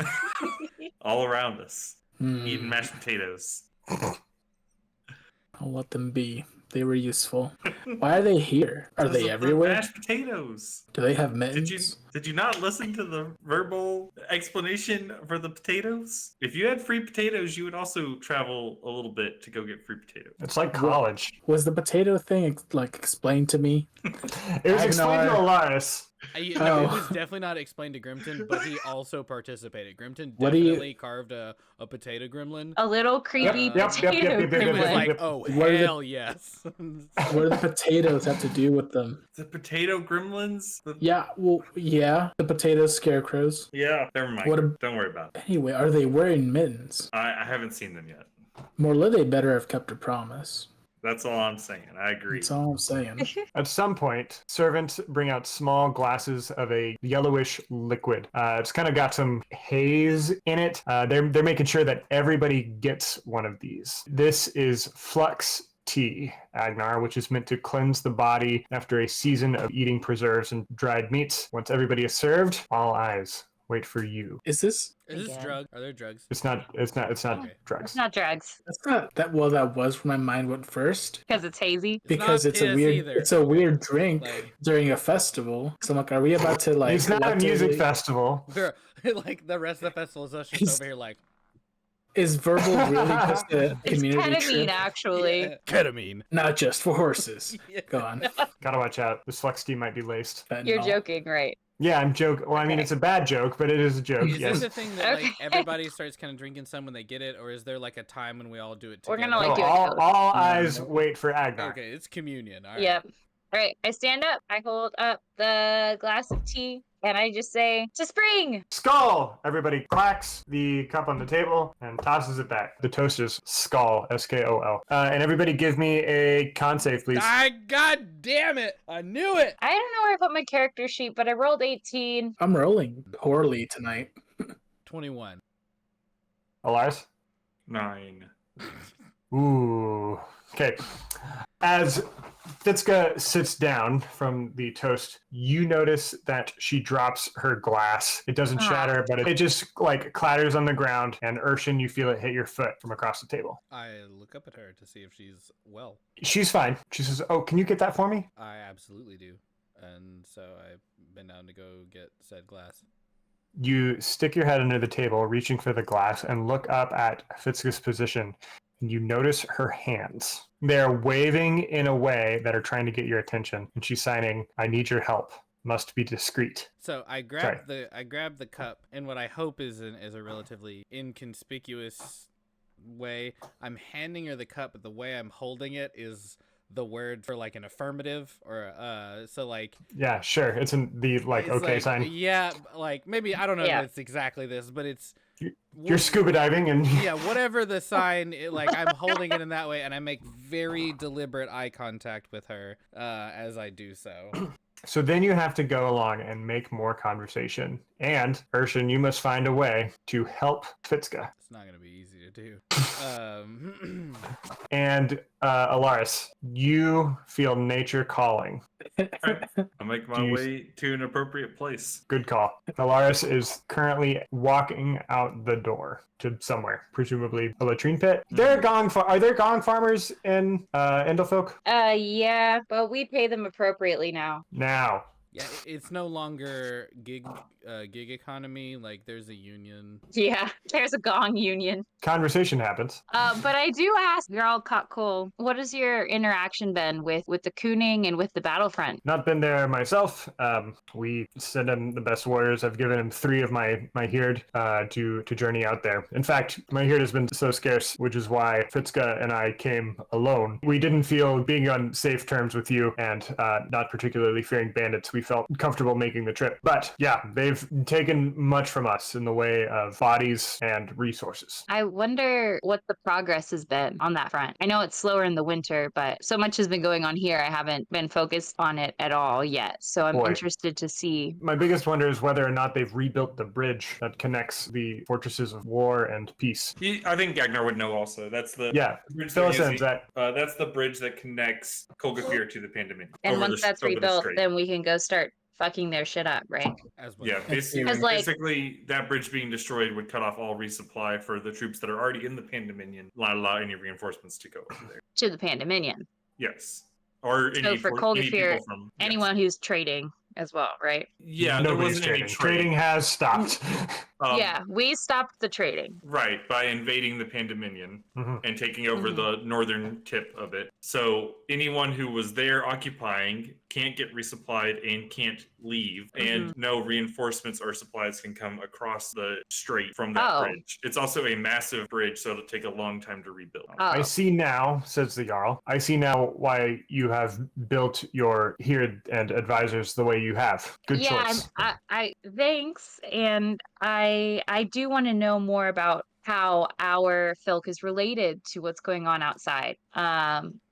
All around us. Eating mashed potatoes. I'll let them be. They were useful. Why are they here? Are they everywhere? Mashed potatoes. Do they have mittens? Did you not listen to the verbal explanation for the potatoes? If you had free potatoes, you would also travel a little bit to go get free potatoes. It's like college. Was the potato thing explained to me? It was explained to Elaris. It was definitely not explained to Grimton, but he also participated. Grimton definitely carved a potato gremlin. A little creepy potato He was gremlin. like, oh, hell yes. What do the potatoes have to do with them? The potato gremlins? The potato scarecrows. Yeah, never mind. Don't worry about it. Anyway, are they wearing mittens? I haven't seen them yet. Morlide better have kept her promise. That's all I'm saying. I agree. That's all I'm saying. At some point, servants bring out small glasses of a yellowish liquid. It's kind of got some haze in it. They're making sure that everybody gets one of these. This is Flux Tea, Agnar, which is meant to cleanse the body after a season of eating preserves and dried meats. Once everybody is served, all eyes wait for you. Is this drug? Are there drugs? It's not Okay. drugs. It's not drugs. That's not that. Well, that was where my mind went first. Because it's hazy. Because not it's a piss weird. either. It's a weird drink Like- during a festival. So I'm like, are we about to like? It's not a music festival. Like the rest of the festival is us just over here like Is Verbulg really just a It's community ketamine, trip? actually. ketamine. Not just for horses. Yeah. Go on. Gotta watch out. This Flex Tea might be laced. You're Fentanyl. joking, right? Yeah, I'm joking. Well, I mean, Okay. it's a bad joke, but it is a joke. Is Yes. this a thing that like Okay. everybody starts kind of drinking some when they get it, or is there like a time when we all do it We're together? gonna, like, do it all, together. all eyes wait for Agnar. Okay, it's communion. All right. Yep. All right. I stand up. I hold up the glass of tea, and I just say, "To spring!" Skull! Everybody clacks the cup on the table and tosses it back. The toast is Skull, S-K-O-L. And everybody give me a con save, please. God damn it! I knew it. I don't know where I put my character sheet, but I rolled 18. I'm rolling poorly tonight. 21. Elaris? 9. Ooh. Okay. As Fitska sits down from the toast, you notice that she drops her glass. It doesn't shatter, but it just like clatters on the ground. And Irshen, you feel it hit your foot from across the table. I look up at her to see if she's well. She's fine. She says, "Oh, can you get that for me?" I absolutely do. And so I've been down to go get said glass. You stick your head under the table, reaching for the glass, and look up at Fitska's position. And you notice her hands. They're waving in a way that are trying to get your attention. And she's signing, "I need your help. Must be discreet." So I grab the cup in what I hope is a relatively inconspicuous way. I'm handing her the cup, but the way I'm holding it is the word for like an affirmative or so like Yeah, sure. It's in the like it's okay like, sign. yeah, like maybe I don't know Yeah. if it's exactly this, but it's You're scuba diving and yeah, whatever the sign, like I'm holding it in that way, and I make very deliberate eye contact with her as I do so. So then you have to go along and make more conversation. And Irshen, you must find a way to help Fitska. It's not gonna be easy to do. And Elaris, you feel nature calling. I'll make my way to an appropriate place. Good call. Elaris is currently walking out the door to somewhere, presumably a latrine pit. Are there gong farmers in Endelfolk? Yeah, but we pay them appropriately now. Now. Yeah, it's no longer gig economy. Like there's a union. Yeah, there's a gong union. Conversation happens. But I do ask, you're all caught cool. What has your interaction been with the Cooning and with the Battlefront? Not been there myself. We sent him the best warriors. I've given him 3 of my Heerd to journey out there. In fact, my Heerd has been so scarce, which is why Fitska and I came alone. We didn't feel being on safe terms with you and not particularly fearing bandits. We felt comfortable making the trip. But yeah, they've taken much from us in the way of bodies and resources. I wonder what the progress has been on that front. I know it's slower in the winter, but so much has been going on here. I haven't been focused on it at all yet. So I'm interested to see. My biggest wonder is whether or not they've rebuilt the bridge that connects the fortresses of war and peace. I think Agnar would know also. That's the bridge fill us in, using. Zach. That's the bridge that connects Kolgafir to the Pandemic. And once that's rebuilt, then we can go start fucking their shit up, right? Yeah, basically that bridge being destroyed would cut off all resupply for the troops that are already in the Pandominion. Not allow any reinforcements to go over there. To the Pandominion. Yes. Or So for any people Colgafir, from anyone who's trading as well, right? Yeah, there Nobody's wasn't trading. any Trading has stopped. Yeah, we stopped the trading. Right, by invading the Pandominion Mhm. and taking over the northern tip of it. So anyone who was there occupying can't get resupplied and can't leave, and no reinforcements or supplies can come across the strait from that bridge. It's also a massive bridge, so it'll take a long time to rebuild. I see now, says the Jarl, I see now why you have built your Hird and advisors the way you have. Good choice. I thanks, and I do want to know more about how our Filk is related to what's going on outside.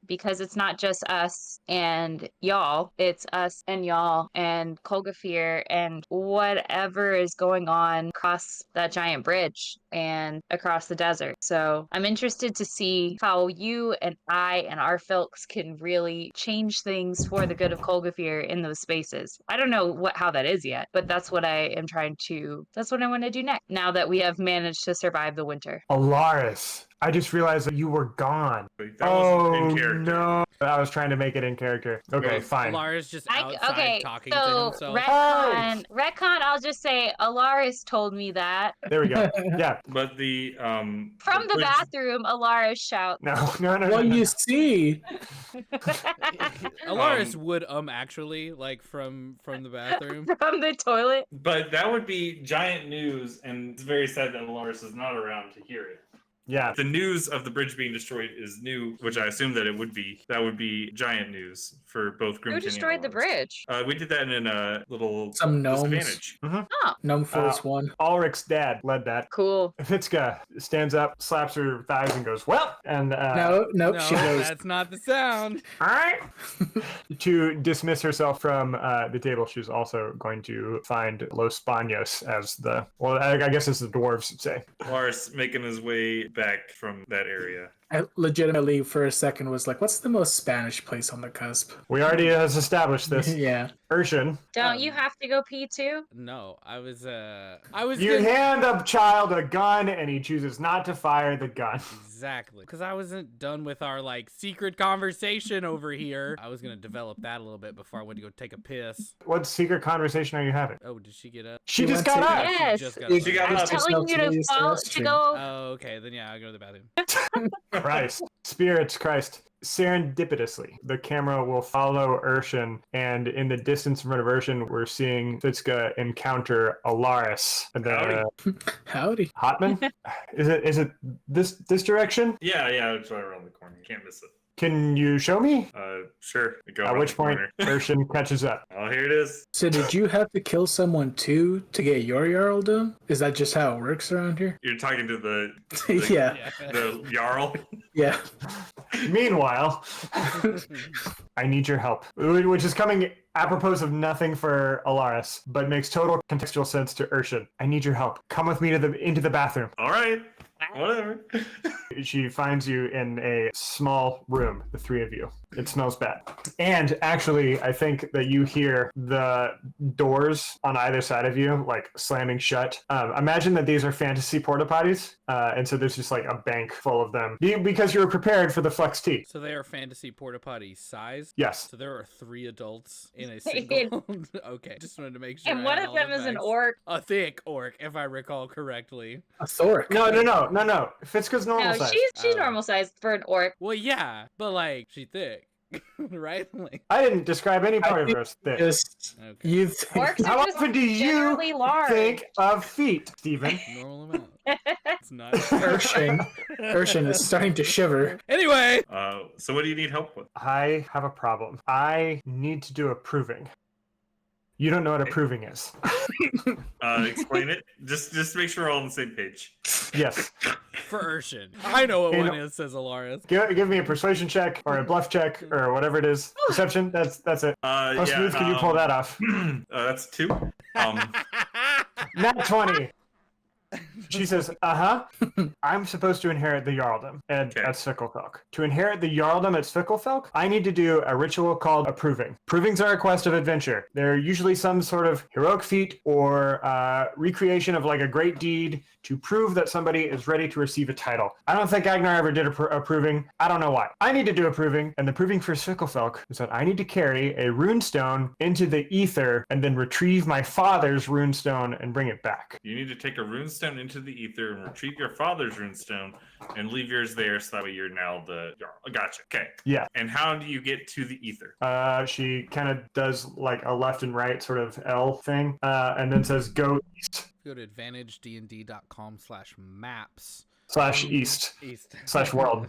Because it's not just us and y'all, it's us and y'all and Colgafir and whatever is going on across that giant bridge and across the desert. So I'm interested to see how you and I and our Filks can really change things for the good of Colgafir in those spaces. I don't know how that is yet, but that's what I want to do next, now that we have managed to survive the winter. Elaris, I just realized that you were gone. That wasn't in character. No, I was trying to make it in character. Okay, fine. Lara's just outside talking to himself. Retcon, I'll just say Elaris told me that. There we go. Yeah. But the From the bathroom, Elaris shouts. No. Well, you see. Elaris would actually like from the bathroom. From the toilet. But that would be giant news, and it's very sad that Elaris is not around to hear it. Yeah. The news of the bridge being destroyed is new, which I assume that it would be. That would be giant news for both Grimton. Who destroyed the bridge? We did that in a little Some gnomes. disadvantage. Oh. Gnome Force 1. Ulrich's dad led that. Cool. Fitzka stands up, slaps her thighs, and goes, well, and No, she goes. That's not the sound. All right. To dismiss herself from the table, she's also going to find Los Baños as I guess as the dwarves would say. Lars making his way back from that area. I legitimately, for a second, was like, what's the most Spanish place on the cusp? We already has established this. Yeah. Irshen. Don't you have to go pee too? No, I was You hand a child a gun and he chooses not to fire the gun. Exactly. Because I wasn't done with our secret conversation over here. I was gonna develop that a little bit before I went to go take a piss. What secret conversation are you having? Oh, did she get up? She just got up. Yes. She got I'm up. telling you to go. Oh, okay. Then yeah, I'll go to the bathroom. Christ. Spirits, Christ. Serendipitously, the camera will follow Irshen, and in the distance in front of Irshen, we're seeing Fitzka encounter Elaris. Howdy. Hotman? Is it this direction? Yeah, it's right around the corner. You can't miss it. Can you show me? Sure. At which point, Irshen catches up. Oh, here it is. So did you have to kill someone too to get your Jarldom? Is that just how it works around here? You're talking to the Yeah. the Jarl? Yeah. Meanwhile, I need your help, which is coming apropos of nothing for Elaris, but makes total contextual sense to Irshen. I need your help. Come with me into the bathroom. All right. Whatever. She finds you in a small room, the three of you. It smells bad. And actually, I think that you hear the doors on either side of you, slamming shut. Imagine that these are fantasy porta potties. And so there's just a bank full of them because you were prepared for the Flex T. So they are fantasy porta potty size? Yes. So there are 3 adults in a single. Okay. Just wanted to make sure. And one of them is an orc. A thick orc, if I recall correctly. A Thoric. No. Fitzka's normal size. She's normal size for an orc. Well, yeah, but she thick. Right? I didn't describe any part of her as thick. You Orcs How are just often do you generally large. think of feet, Steven? Normal amount. It's not. Irshen is starting to shiver. Anyway. So what do you need help with? I have a problem. I need to do a proving. You don't know what a proving is. Explain it. Just make sure we're all on the same page. Yes. For Irshen. I know what one is, says Elaris. Give me a persuasion check or a bluff check or whatever it is. Perception, that's it. How smooth can you pull that off? That's 2. Nat 20. She says, I'm supposed to inherit the Jarldom at Svitkelfelk. To inherit the Jarldom at Svitkelfelk, I need to do a ritual called approving. Provings are a quest of adventure. They're usually some sort of heroic feat or recreation of like a great deed to prove that somebody is ready to receive a title. I don't think Agnar ever did approving. I don't know why. I need to do approving, and the proving for Svitkelfelk is that I need to carry a runestone into the ether and then retrieve my father's runestone and bring it back. You need to take a runestone into the ether and retrieve your father's runestone and leave yours there so that way you're now the Jarl. Gotcha. Okay. Yeah. And how do you get to the ether? She kind of does like a left and right sort of L thing, and then says go east. Go to advantagednd.com/maps /east/world.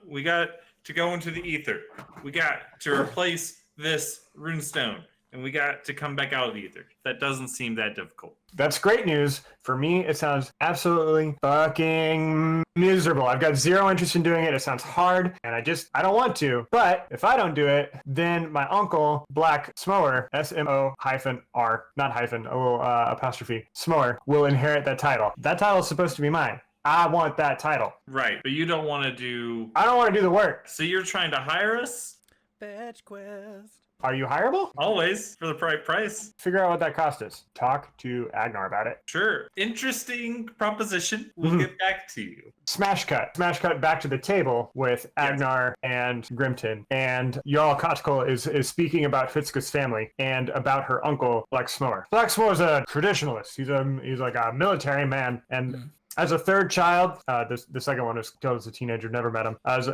We got to go into the ether. We got to replace this runestone. And we got to come back out of the ether. That doesn't seem that difficult. That's great news. For me, it sounds absolutely fucking miserable. I've got zero interest in doing it. It sounds hard, and I don't want to. But if I don't do it, then my uncle, Black Smower, S-M-O-R, not hyphen, apostrophe, Smower, will inherit that title. That title is supposed to be mine. I want that title. Right, but you don't want to do... I don't want to do the work. So you're trying to hire us? Fetch quest. Are you hireable? Always, for the right price. Figure out what that cost is. Talk to Agnar about it. Sure. Interesting proposition. We'll get back to you. Smash cut back to the table with Agnar and Grimton. And Jarl Kotkul is speaking about Fitzka's family and about her uncle, Black Smower. Black Smower's a traditionalist. He's like a military man. And as a third child, the second one was killed as a teenager, never met him. As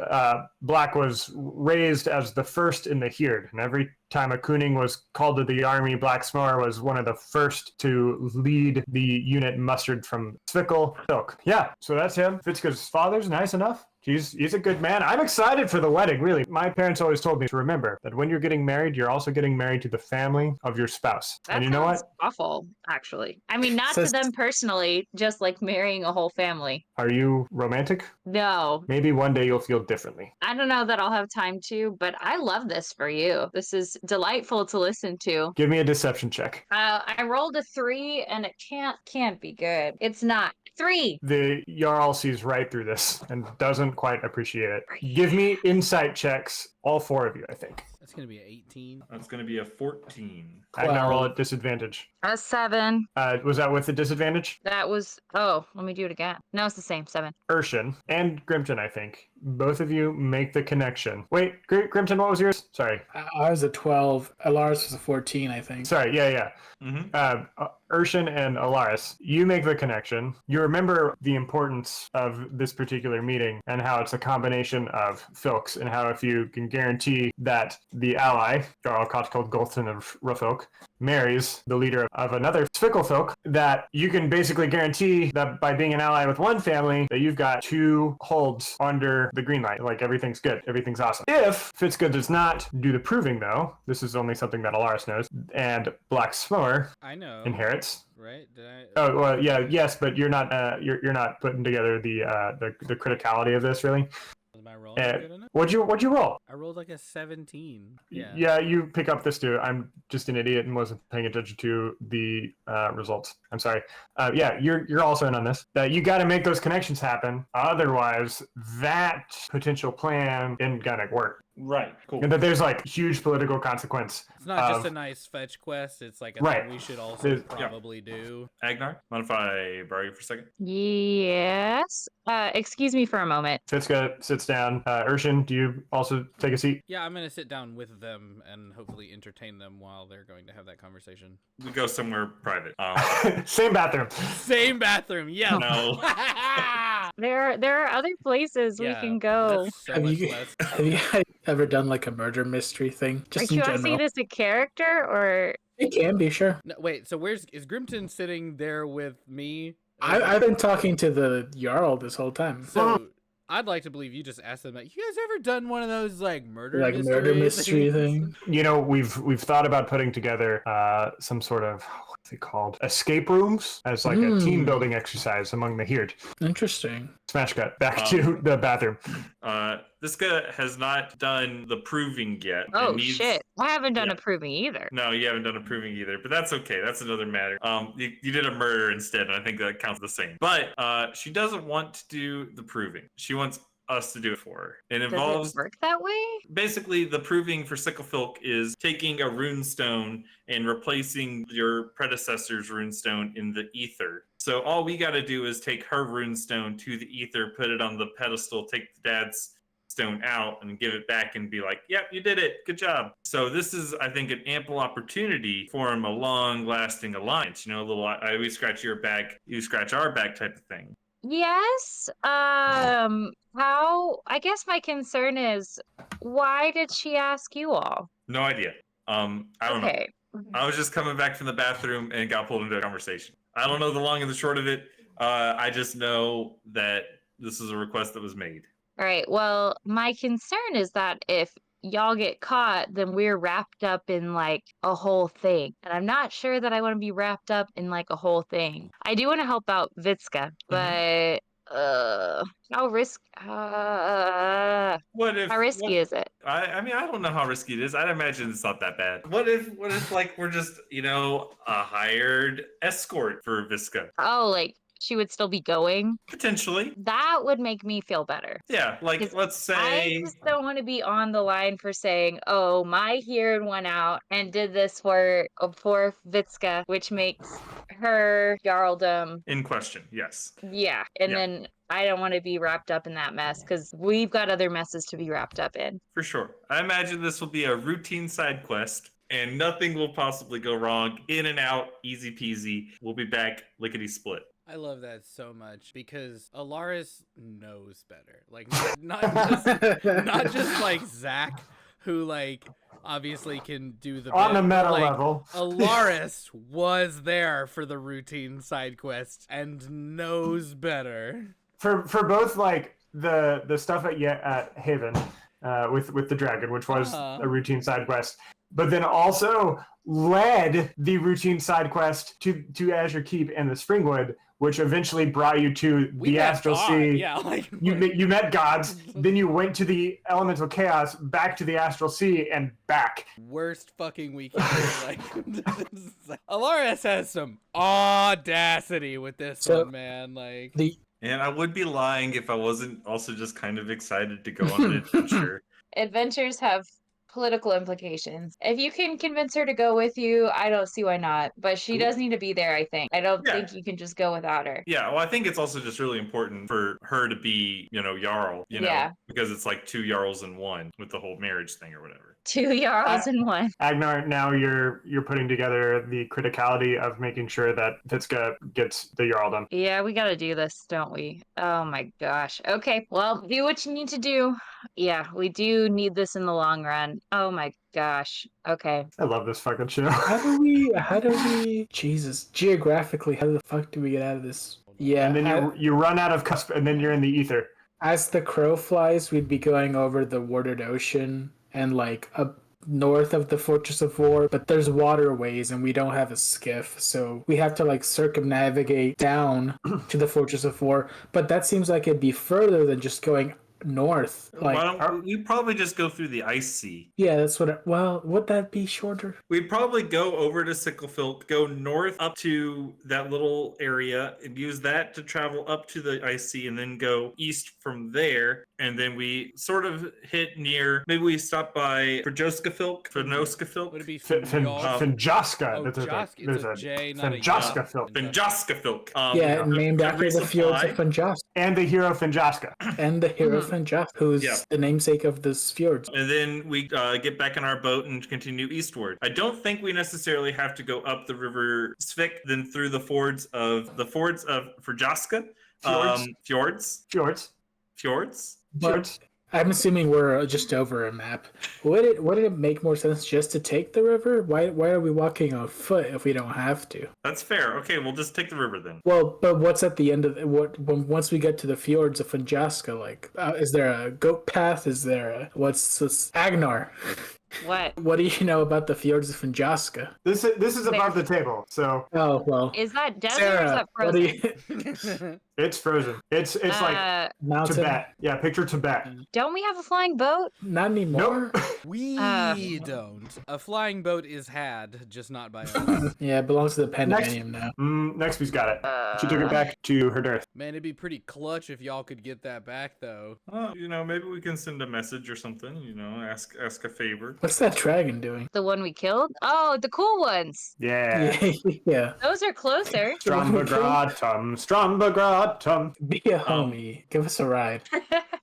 Black was raised as the first in the Heerd, and every time a Kuning was called to the army, Black Smower was one of the first to lead the unit mustered from Svitkelfelk. Yeah, so that's him. Fitzka's father's nice enough. He's a good man. I'm excited for the wedding, really. My parents always told me to remember that when you're getting married, you're also getting married to the family of your spouse. And you know what? Awful, actually. I mean, not to them personally, just like marrying a whole family. Are you romantic? No. Maybe one day you'll feel differently. I don't know that I'll have time to, but I love this for you. This is delightful to listen to. Give me a deception check. I rolled a 3 and it can't be good. It's not. 3. The Jarl sees right through this and doesn't quite appreciate it. Give me insight checks, all 4 of you, I think. That's going to be an 18. That's going to be a 14. Agnar, roll at disadvantage. A 7. Was that with the disadvantage? That was... Oh, let me do it again. No, it's the same. 7. Irshen and Grimton, I think. Both of you make the connection. Wait, Grimton, what was yours? Sorry. I was a 12. Elaris was a 14, I think. Sorry, yeah. Irshen and Elaris, you make the connection. You remember the importance of this particular meeting and how it's a combination of Filks and how if you can guarantee that the ally, Jarl Kotkul Gulton of Ruffolk, marries the leader of another Svitkelfelk, that you can basically guarantee that by being an ally with one family, that you've got 2 holds under the green light. Like everything's good. Everything's awesome. If Fitzka does not do the proving, though, this is only something that Elaris knows, and Black Smower inherits. Right? Did I? Oh well, yeah, yes, but you're not putting together the criticality of this, really. Was my roll good enough? What'd you roll? I rolled like a 17. Yeah, you pick up this too. I'm just an idiot and wasn't paying attention to the results. I'm sorry. Yeah, you're also in on this. You got to make those connections happen. Otherwise, that potential plan isn't gonna work. Right, cool. And that there's like huge political consequence. It's not just a nice fetch quest. It's like a thing we should also probably do. Agnar, mind if I borrow you for a second? Yes. Excuse me for a moment. Fitzka sits down. Irshen, do you also take a seat? Yeah, I'm going to sit down with them and hopefully entertain them while they're going to have that conversation. We go somewhere private. Same bathroom. Same bathroom, yeah. No. There are other places we can go. So have you ever done like a murder mystery thing? Just Are you in want to see general. this a character or? It can be, sure. No, wait, so is Grimton sitting there with me? I've been talking to the Jarl this whole time. So I'd like to believe you just asked them, like, you guys ever done one of those like murder mystery thing? You know, we've thought about putting together some sort of they called? Escape rooms as like a team building exercise among the Hird. Interesting. Smash cut. Back to the bathroom. This guy has not done the proving yet. Oh, shit. I haven't done a proving either. No, you haven't done a proving either, but that's okay. That's another matter. You did a murder instead, and I think that counts the same. But she doesn't want to do the proving. She wants us to do it for her. It involves... Does it work that way? Basically, the proving for Sicklefilk is taking a runestone and replacing your predecessor's runestone in the ether. So all we got to do is take her runestone to the ether, put it on the pedestal, take the dad's stone out and give it back and be like, yep, you did it. Good job. So this is, I think, an ample opportunity to form a long-lasting alliance. You know, a little, we scratch your back, you scratch our back type of thing. Yes. I guess my concern is, why did she ask you all? No idea. I don't know. I was just coming back from the bathroom and got pulled into a conversation. I don't know the long and the short of it. I just know that this is a request that was made. All right. Well, my concern is that if y'all get caught, then we're wrapped up in like a whole thing. And I'm not sure that I want to be wrapped up in like a whole thing. I do want to help out Vitska, but how risky is it? I mean, I don't know how risky it is. I'd imagine it's not that bad. What if like we're just, you know, a hired escort for Vitska? Oh, like she would still be going? Potentially. That would make me feel better. Yeah, like let's say... I just don't want to be on the line for saying, oh, my Hird went out and did this for Vitska, which makes her Jarldom... in question, yes. Yeah, and then I don't want to be wrapped up in that mess, because we've got other messes to be wrapped up in. For sure. I imagine this will be a routine side quest, and nothing will possibly go wrong. In and out, easy peasy. We'll be back lickety-split. I love that so much because Elaris knows better. Like not just like Zach, who like obviously can do the on bit, the meta like, level. Elaris was there for the routine side quest and knows better. For both like the stuff at Haven with the dragon, which was a routine side quest, but then also led the routine side quest to Azure Keep and the Springwood, which eventually brought you to the Astral Sea. Yeah, like you met gods, then you went to the elemental chaos, back to the Astral Sea, and back. Worst fucking weekend. Like, Elaris has some audacity with this one, man. Like And I would be lying if I wasn't also just kind of excited to go on an adventure. Adventures have political implications. If you can convince her to go with you, I don't see why not. But she does need to be there, I think. I don't think you can just go without her. Yeah, well, I think it's also just really important for her to be, you know, Jarl, you know, because it's like 2 Jarls in one with the whole marriage thing or whatever. 2 Jarls in one. Agnar, now you're putting together the criticality of making sure that Vitska gets the Jarldom. Yeah, we gotta do this, don't we? Oh my gosh. Okay, well, do what you need to do. Yeah, we do need this in the long run. Oh my gosh. Okay. I love this fucking show. How do we Jesus, geographically, how the fuck do we get out of this? Yeah. And then you run out of cusp and then you're in the ether. As the crow flies, we'd be going over the watered ocean and like up north of the Fortress of War, but there's waterways and we don't have a skiff, so we have to like circumnavigate down to the Fortress of War, but that seems like it'd be further than just going north. Like, why don't we probably just go through the Ice Sea? Yeah, that's what well, would that be shorter? We'd probably go over to Sicklefilk, go north up to that little area and use that to travel up to the Ice Sea and then go east from there. And then we sort of hit near, maybe we stop by Fenoskafilk. Would it be Finjaska? It's a J, not a Finjaskafilk. Finjaskafilk. Yeah, named after the fields of Finjask. And the hero Finjaska. And the hero Finjask, who's the namesake of this fjord. And then we get back in our boat and continue eastward. I don't think we necessarily have to go up the river Svik, then through the fjords of Finjaska. Fjords. But I'm assuming we're just over a map. Would it make more sense just to take the river? Why are we walking on foot if we don't have to? That's fair. Okay, we'll just take the river then. Well, but what's at the end of once we get to the fjords of Finjaska? Like, is there a goat path? Is there what's this? Agnar? What? What do you know about the fjords of Finjaska? This is above the table, so. Oh well. Is that desert Sarah, or is that what do frozen? you? It's frozen. It's like Mountain. Tibet. Yeah, picture Tibet. Don't we have a flying boat? Not anymore. Nope. We don't. A flying boat is had, just not by us. Yeah, it belongs to the Pandemonium now. Nextby's got it. She took it back to her dearth. Man, it'd be pretty clutch if y'all could get that back, though. Well, maybe we can send a message or something. Ask a favor. What's that dragon doing? The one we killed? Oh, the cool ones. Yeah. Yeah. Those are closer. Strombagratum. Be a homie. Give us a ride.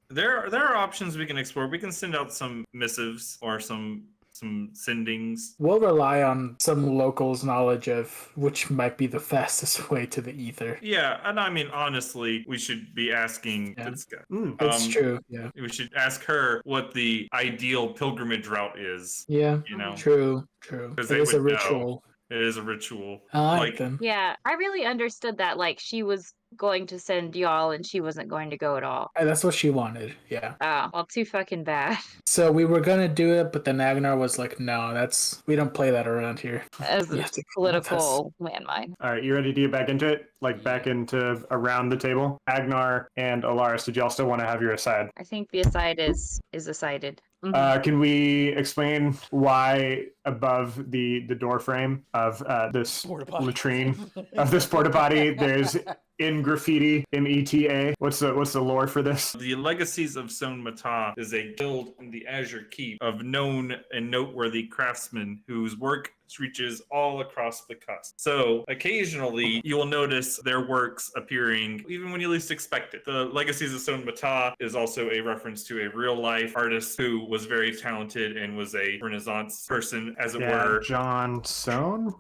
There are options we can explore. We can send out some missives or some sendings. We'll rely on some locals' knowledge of which might be the fastest way to the ether. Yeah, and I mean, honestly, we should be asking Titska. It's true, yeah. We should ask her what the ideal pilgrimage route is. Yeah, true. Because It is a ritual. It is a ritual. I like them. Yeah, I really understood that. Like, she was going to send y'all and she wasn't going to go at all. That's what she wanted, yeah. Oh, well, too fucking bad. So we were gonna do it, but then Agnar was like, no, we don't play that around here. As a political landmine. All right, you ready to get back into it? Like back into around the table? Agnar and Elaris, did y'all still want to have your aside? I think the aside is decided. Can we explain why above the door frame of this latrine of this porta potty there's in graffiti META? What's the lore for this? The Legacies of Son Mata is a guild in the Azure Keep of known and noteworthy craftsmen whose work reaches all across the cusp. So occasionally you will notice their works appearing even when you least expect it. The Legacies of Son Mata is also a reference to a real life artist who was very talented and was a Renaissance person, as it were. Johnson?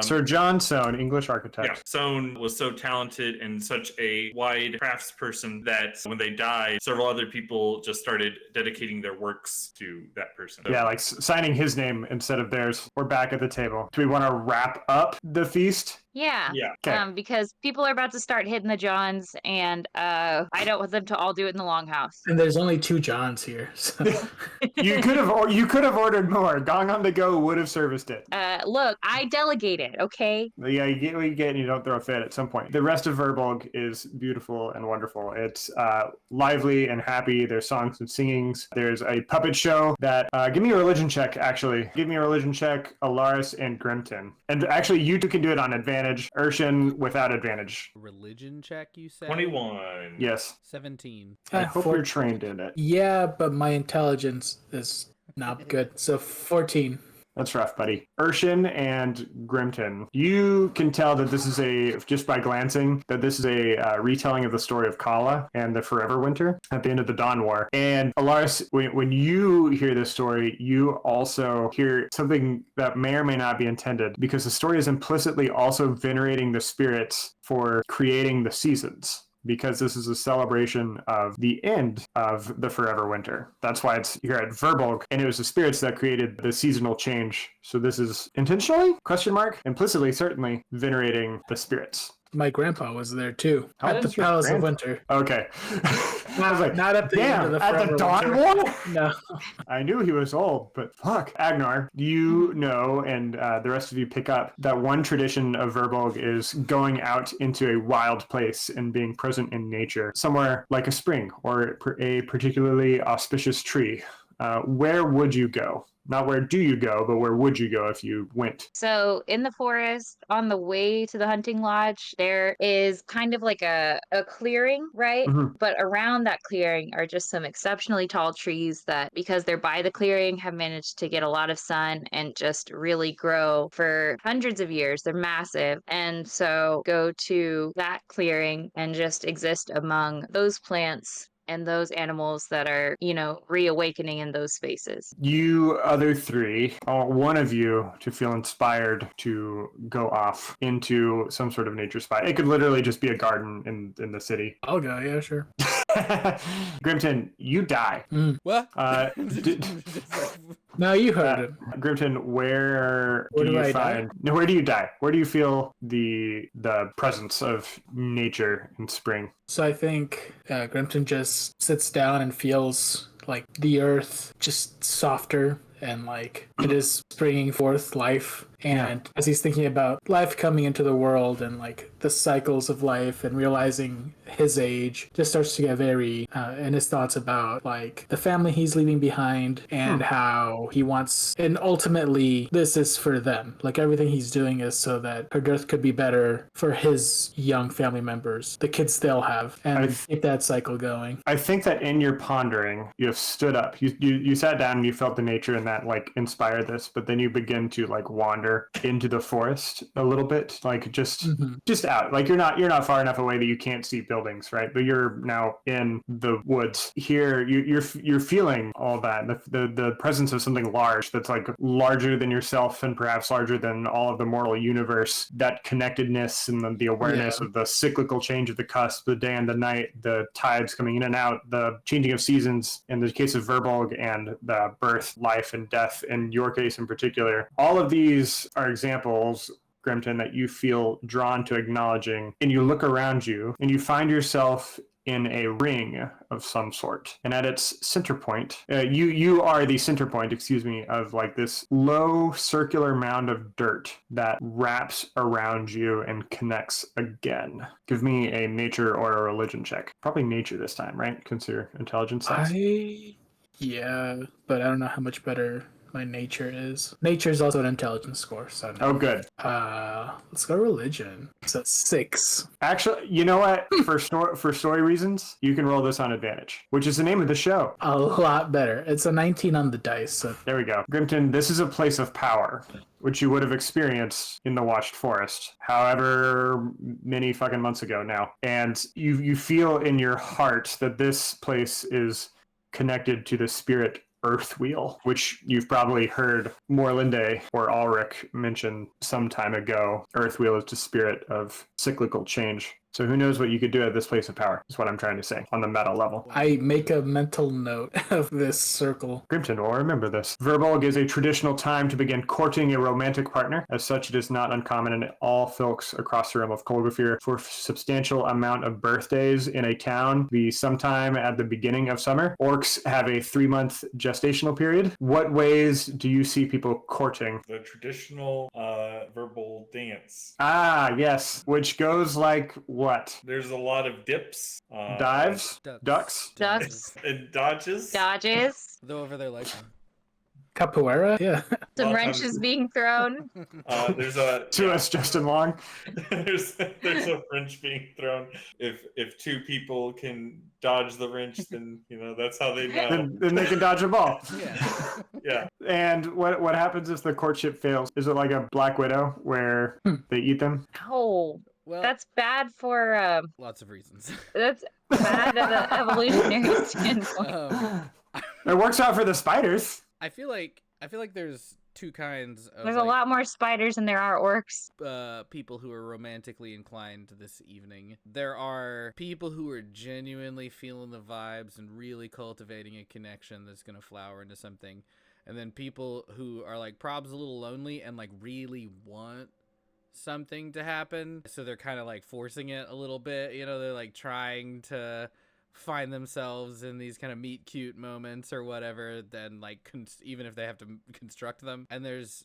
Sir John Soane, English architect. Yeah, Soane was so talented and such a wide craftsperson that when they died, several other people just started dedicating their works to that person. Yeah, like signing his name instead of theirs. We're back at the table. Do we want to wrap up the feast? Yeah. Okay. Because people are about to start hitting the Johns, and I don't want them to all do it in the longhouse. And there's only 2 Johns here. So. You could have ordered more. Gong on the go would have serviced it. Look, I delegated, okay? Yeah, you get what you get, and you don't throw a fit at some point. The rest of Verbulg is beautiful and wonderful. It's lively and happy. There's songs and singings. There's a puppet show that. Give me a religion check, actually. Give me a religion check, Elaris and Grimton. And actually, you two can do it on advantage. Irshen without advantage. Religion check, you said? 21. Yes. 17. I hope you're trained in it. Yeah, but my intelligence is not good. So 14. That's rough, buddy. Irshen and Grimton. You can tell that this is just by glancing, that this is a retelling of the story of Kala and the Forever Winter at the end of the Dawn War. And Elaris, when you hear this story, you also hear something that may or may not be intended, because the story is implicitly also venerating the spirits for creating the seasons, because this is a celebration of the end of the Forever Winter. That's why it's here at Verbulg, and it was the spirits that created the seasonal change. So this is intentionally, implicitly, certainly, venerating the spirits. My grandpa was there too. At the Palace of Winter. Okay. I was like, not at the end of the at the Dawn War? No. I knew he was old, but fuck. Agnar, you know, and the rest of you pick up that one tradition of Verbulg is going out into a wild place and being present in nature, somewhere like a spring or a particularly auspicious tree. Where would you go? Not where do you go, but where would you go if you went? So in the forest, on the way to the hunting lodge, there is kind of like a clearing, right? Mm-hmm. But around that clearing are just some exceptionally tall trees that, because they're by the clearing, have managed to get a lot of sun and just really grow for hundreds of years. They're massive. And so go to that clearing and just exist among those plants and those animals that are, reawakening in those spaces. You other three, one of you to feel inspired to go off into some sort of nature spot. It could literally just be a garden in the city. I'll go, yeah, sure. Grimton, you die. What? No, you heard it. Grimton, where do you find? No, where do you die? Where do you feel the presence of nature in spring? So I think Grimton just sits down and feels like the earth just softer and like it is bringing forth life. And as he's thinking about life coming into the world and like the cycles of life and realizing his age, just starts to get very in his thoughts about like the family he's leaving behind and how he wants, and ultimately this is for them. Like everything he's doing is so that her death could be better for his young family members, the kids they'll have, and keep that cycle going. I think that in your pondering, you have stood up. You sat down and you felt the nature, and that like inspired this. But then you begin to like wander into the forest a little bit, like just out. Like you're not far enough away that you can't see buildings, right? But you're now in the woods. Here, you're feeling all that, the presence of something large that's like larger than yourself and perhaps larger than all of the mortal universe. That connectedness and the awareness of the cyclical change of the cusp, the day and the night, the tides coming in and out, the changing of seasons in the case of Verbulg, and the birth, life, and death in your case in particular. All of these are examples, Grimton, that you feel drawn to acknowledging, and you look around you and you find yourself in a ring of some sort, and at its center point, you are the center point, of like this low circular mound of dirt that wraps around you and connects again. Give me a nature or a religion check. Probably nature this time, right? Consider intelligence. Yeah, but I don't know how much better my nature is. Nature is also an intelligence score, so no. Oh, good. Let's go religion. So 6. Actually, you know what? For story reasons, you can roll this on advantage, which is the name of the show. A lot better. It's a 19 on the dice. So. There we go. Grimton, this is a place of power, which you would have experienced in the Watched Forest, however many fucking months ago now. And you feel in your heart that this place is connected to the spirit Earth Wheel, which you've probably heard Morlinde or Ulrich mention some time ago. Earth Wheel is the spirit of cyclical change. So who knows what you could do at this place of power, is what I'm trying to say, on the meta level. I make a mental note of this circle. Grimton will remember this. Verbulg is a traditional time to begin courting a romantic partner. As such, it is not uncommon in all folks across the realm of Kolgafir for substantial amount of birthdays in a town be sometime at the beginning of summer. Orcs have a 3-month gestational period. What ways do you see people courting? The traditional verbal dance. Ah, yes, which goes like what? There's a lot of dips. Dives? Ducks? And dodges. Though over their legs. Capoeira? Yeah. Some wrenches being thrown. There's a to us, Justin Long. there's a wrench being thrown. If 2 people can dodge the wrench, then that's how they know. Then they can dodge a ball. Yeah. And what happens if the courtship fails? Is it like a Black Widow where they eat them? Oh, well, that's bad for lots of reasons. That's bad at an evolutionary standpoint. It works out for the spiders. I feel like there's 2 kinds of There's a lot more spiders than there are orcs. People who are romantically inclined this evening. There are people who are genuinely feeling the vibes and really cultivating a connection that's going to flower into something. And then people who are like probs a little lonely and like really want something to happen. So they're kind of like forcing it a little bit. They're like trying to find themselves in these kind of meet cute moments or whatever, then like even if they have to construct them. And there's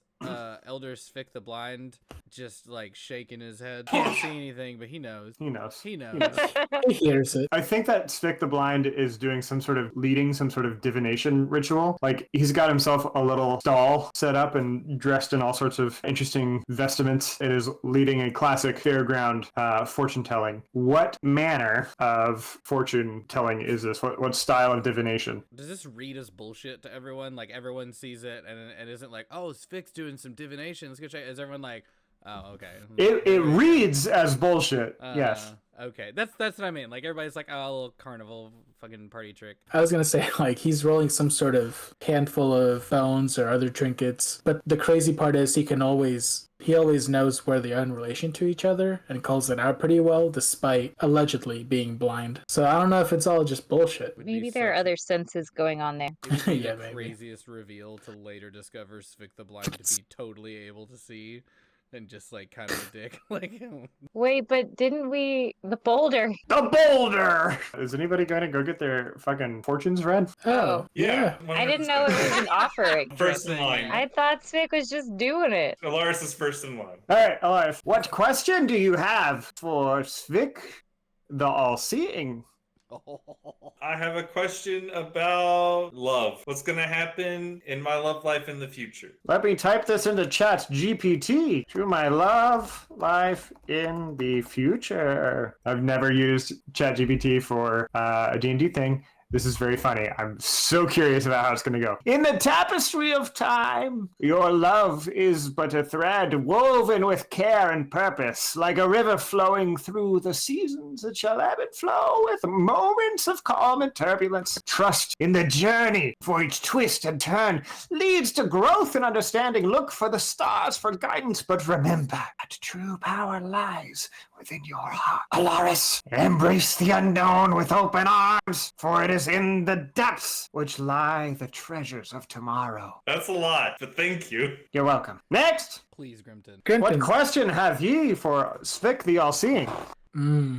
Elder Svick the Blind just like shaking his head. Can't see anything, but he knows. He knows. He hears it. I think that Svick the Blind is doing some sort of divination ritual. Like he's got himself a little stall set up and dressed in all sorts of interesting vestments. It is leading a classic fairground fortune telling. What manner of fortune telling is this? What style of divination? Does this read as bullshit to everyone? Like everyone sees it and isn't like, oh, Svick's doing some divination. Let's go check. Is everyone like, oh, okay. It reads as bullshit. Yes. Okay. That's what I mean. Like everybody's like, oh, a little carnival fucking party trick. I was gonna say like he's rolling some sort of handful of bones or other trinkets, but the crazy part is he always knows where they are in relation to each other and calls it out pretty well, despite allegedly being blind. So I don't know if it's all just bullshit. Maybe there are other senses going on there. Yeah, the craziest reveal to later discover Svick the Blind to be totally able to see. and just like kind of a dick. Like, Wait, but didn't we the boulder? The boulder! Is anybody going to go get their fucking fortunes read? Oh, yeah. I didn't know it was an offer. First in line. I thought Svick was just doing it. Elaris is first in line. All right, Elias. What question do you have for Svick, the all-seeing? I have a question about love. What's going to happen in my love life in the future? Let me type this into chat GPT. To my love life in the future. I've never used chat GPT for a D&D thing. This is very funny. I'm so curious about how it's going to go. In the tapestry of time, your love is but a thread woven with care and purpose, like a river flowing through the seasons. It shall ebb and flow with moments of calm and turbulence. Trust in the journey, for each twist and turn leads to growth and understanding. Look for the stars for guidance, but remember that true power lies within your heart. Elaris, embrace the unknown with open arms, for it is in the depths which lie the treasures of tomorrow. That's a lot, but thank you. You're welcome. Next! please, Grimton. What question have ye for Svick the All-Seeing?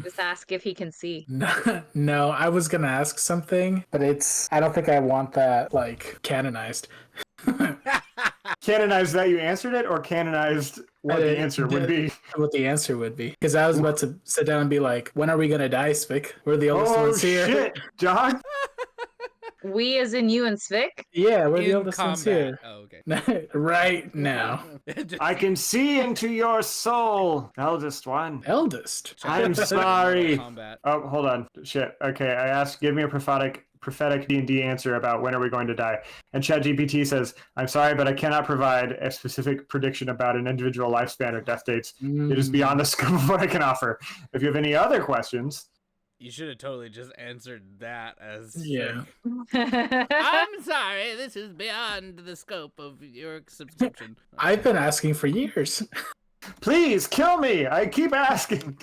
Just ask if he can see. No, I was gonna ask something, but I don't think I want that, like, canonized. Canonized that you answered it, or canonized what the answer would be? What the answer would be. Because I was about to sit down and be like, when are we gonna die, Svick? We're the oldest ones here. Oh, shit, John? We as in you and Svick? Yeah, we're the In oldest ones combat. here. Oh, okay. Right now. I can see into your soul, eldest one. Eldest? I'm sorry. Combat. Oh, hold on. Shit. Okay, I asked, give me a prophetic D&D answer about when are we going to die. And ChatGPT says, I'm sorry, but I cannot provide a specific prediction about an individual lifespan or death dates. It is beyond the scope of what I can offer. If you have any other questions... You should have totally just answered that as... Yeah. I'm sorry, this is beyond the scope of your subscription. I've been asking for years. Please kill me. I keep asking.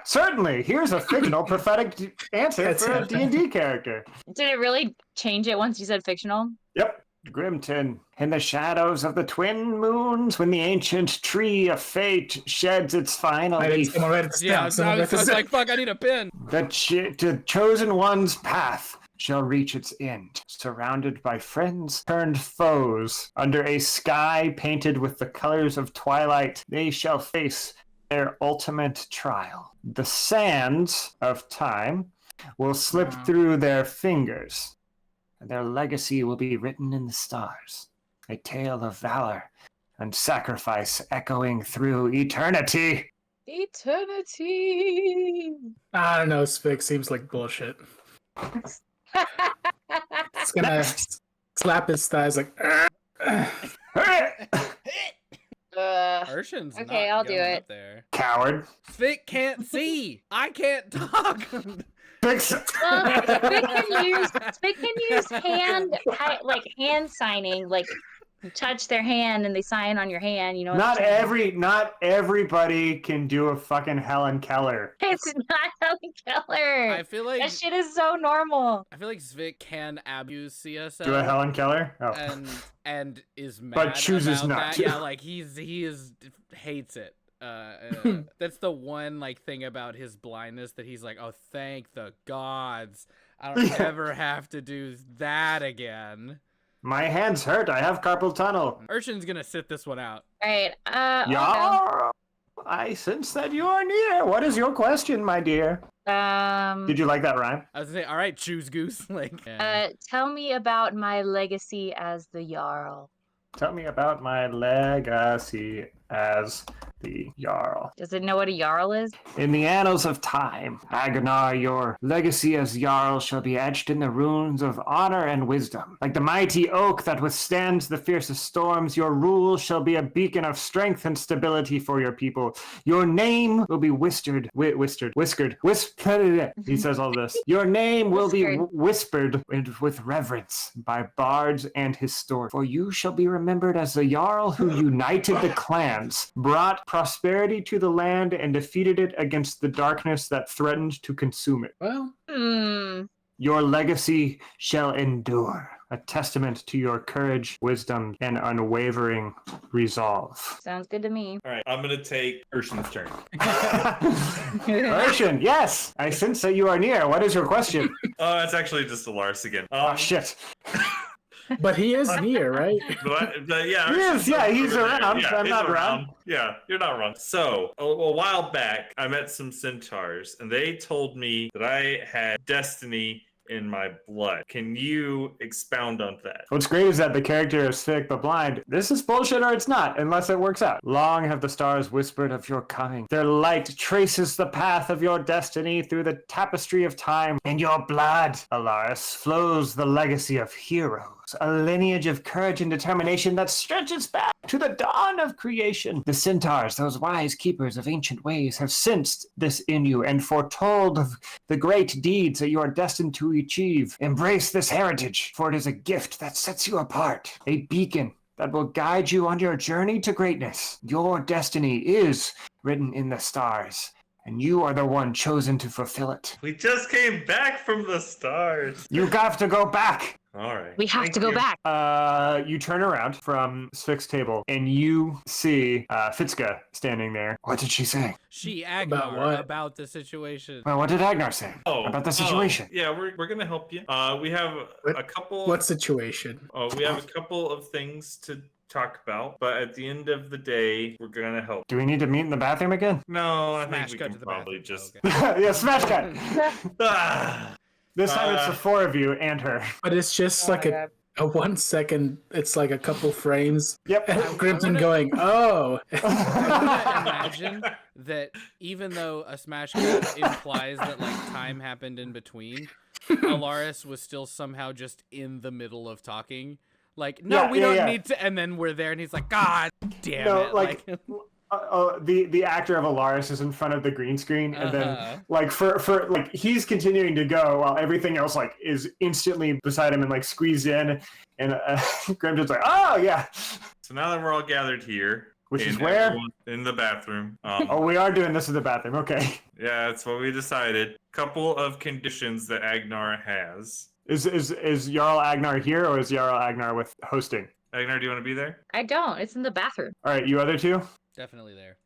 Certainly. Here's a fictional prophetic answer for a D&D character. Did it really change it once you said fictional? Yep. Grimton, in the shadows of the twin moons, when the ancient tree of fate sheds its final leaf, Yeah, I was like, fuck, I need a pen. The chosen one's path shall reach its end, surrounded by friends turned foes. Under a sky painted with the colors of twilight, they shall face their ultimate trial. The sands of time will slip through their fingers, and their legacy will be written in the stars. A tale of valor and sacrifice echoing through eternity. Eternity. I don't know, Spick seems like bullshit. It's gonna slap his thighs like. Urshen's okay, not I'll do going it. up there. Coward. Svick can't see. I can't talk. Spick can use hand signing, like touch their hand and they sign on your hand, you know. Not everybody can do a fucking Helen Keller. It's not Helen Keller. I feel like that shit is so normal. I feel like Svick can abuse CSL. Do a Helen Keller? Oh. And is mad but chooses about not that. to. Yeah, like he hates it. That's the one like thing about his blindness that he's like, oh, thank the gods, I don't ever have to do that again. My hands hurt. I have carpal tunnel. Irshen's gonna sit this one out. All right. Yarl, I sense that you are near. What is your question, my dear? Did you like that rhyme? I was gonna say, all right, choose goose. Like, tell me about my legacy as the Jarl. Tell me about my legacy as the Jarl. Does it know what a Jarl is? In the annals of time, Agnar, your legacy as Jarl shall be etched in the runes of honor and wisdom. Like the mighty oak that withstands the fiercest storms, your rule shall be a beacon of strength and stability for your people. Your name will be whispered. He says all this. Your name will be whispered with reverence by bards and historians. For you shall be remembered as the Jarl who united the clans, brought prosperity to the land, and defeated it against the darkness that threatened to consume it. Well, Your legacy shall endure a testament to your courage, wisdom, and unwavering resolve. Sounds good to me. All right, I'm gonna take Irshen's turn. Irshen, yes, I sense that you are near. What is your question? Oh, it's actually just Elaris again. Oh, shit. But he is near, right? But yeah, he's around. Yeah, I'm he's not wrong. Yeah, you're not wrong. So a while back, I met some centaurs, and they told me that I had destiny in my blood. Can you expound on that? What's great is that the character is sick but blind. This is bullshit or it's not, unless it works out. Long have the stars whispered of your coming. Their light traces the path of your destiny through the tapestry of time. In your blood, Elaris, flows the legacy of heroes. A lineage of courage and determination that stretches back to the dawn of creation. The centaurs, those wise keepers of ancient ways, have sensed this in you and foretold of the great deeds that you are destined to achieve. Embrace this heritage, for it is a gift that sets you apart, a beacon that will guide you on your journey to greatness. Your destiny is written in the stars, and you are the one chosen to fulfill it. We just came back from the stars. You have to go back. All right. We have to go back. You turn around from Svik's table and you see Fitzka standing there. What did she say? She Agnar about the situation. Well, what did Agnar say about the situation? Yeah, we're gonna help you. We have a couple. What situation? We have a couple of things to talk about, but at the end of the day, we're gonna help. Do we need to meet in the bathroom again? No, I Smash think we cut can to the probably bathroom. just. Okay. Yeah, smash cut. This time it's the four of you and her. But it's just like a 1 second, it's like a couple frames. Yep. Grimton going, oh. I imagine that even though a smash cut implies that like time happened in between, Elaris was still somehow just in the middle of talking. Like, no, we don't need to. And then we're there, and he's like, God damn it! Like the actor of Elaris is in front of the green screen, and then like for like he's continuing to go while everything else like is instantly beside him and like squeezed in, and Grimton's like, oh yeah. So now that we're all gathered here, which is where in the bathroom. Oh, we are doing this in the bathroom. Okay. Yeah, that's what we decided. Couple of conditions that Agnar has. Is Jarl Agnar here, or is Jarl Agnar with hosting? Agnar, do you want to be there? I don't. It's in the bathroom. All right, you other two? Definitely there.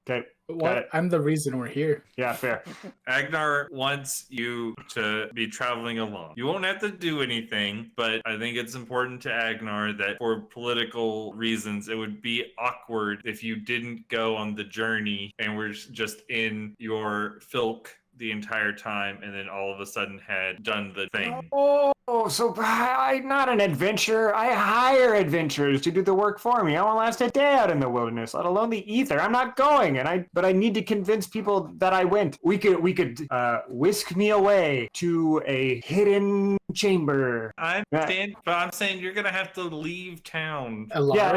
Okay. What? I'm the reason we're here. Yeah, fair. Agnar wants you to be traveling along. You won't have to do anything, but I think it's important to Agnar that for political reasons, it would be awkward if you didn't go on the journey and were just in your filk the entire time and then all of a sudden had done the thing. Oh, so I'm not an adventurer. I hire adventurers to do the work for me. I won't last a day out in the wilderness, let alone the ether. I'm not going, but I need to convince people that I went. We could whisk me away to a hidden chamber. I'm saying you're gonna have to leave town. Yeah,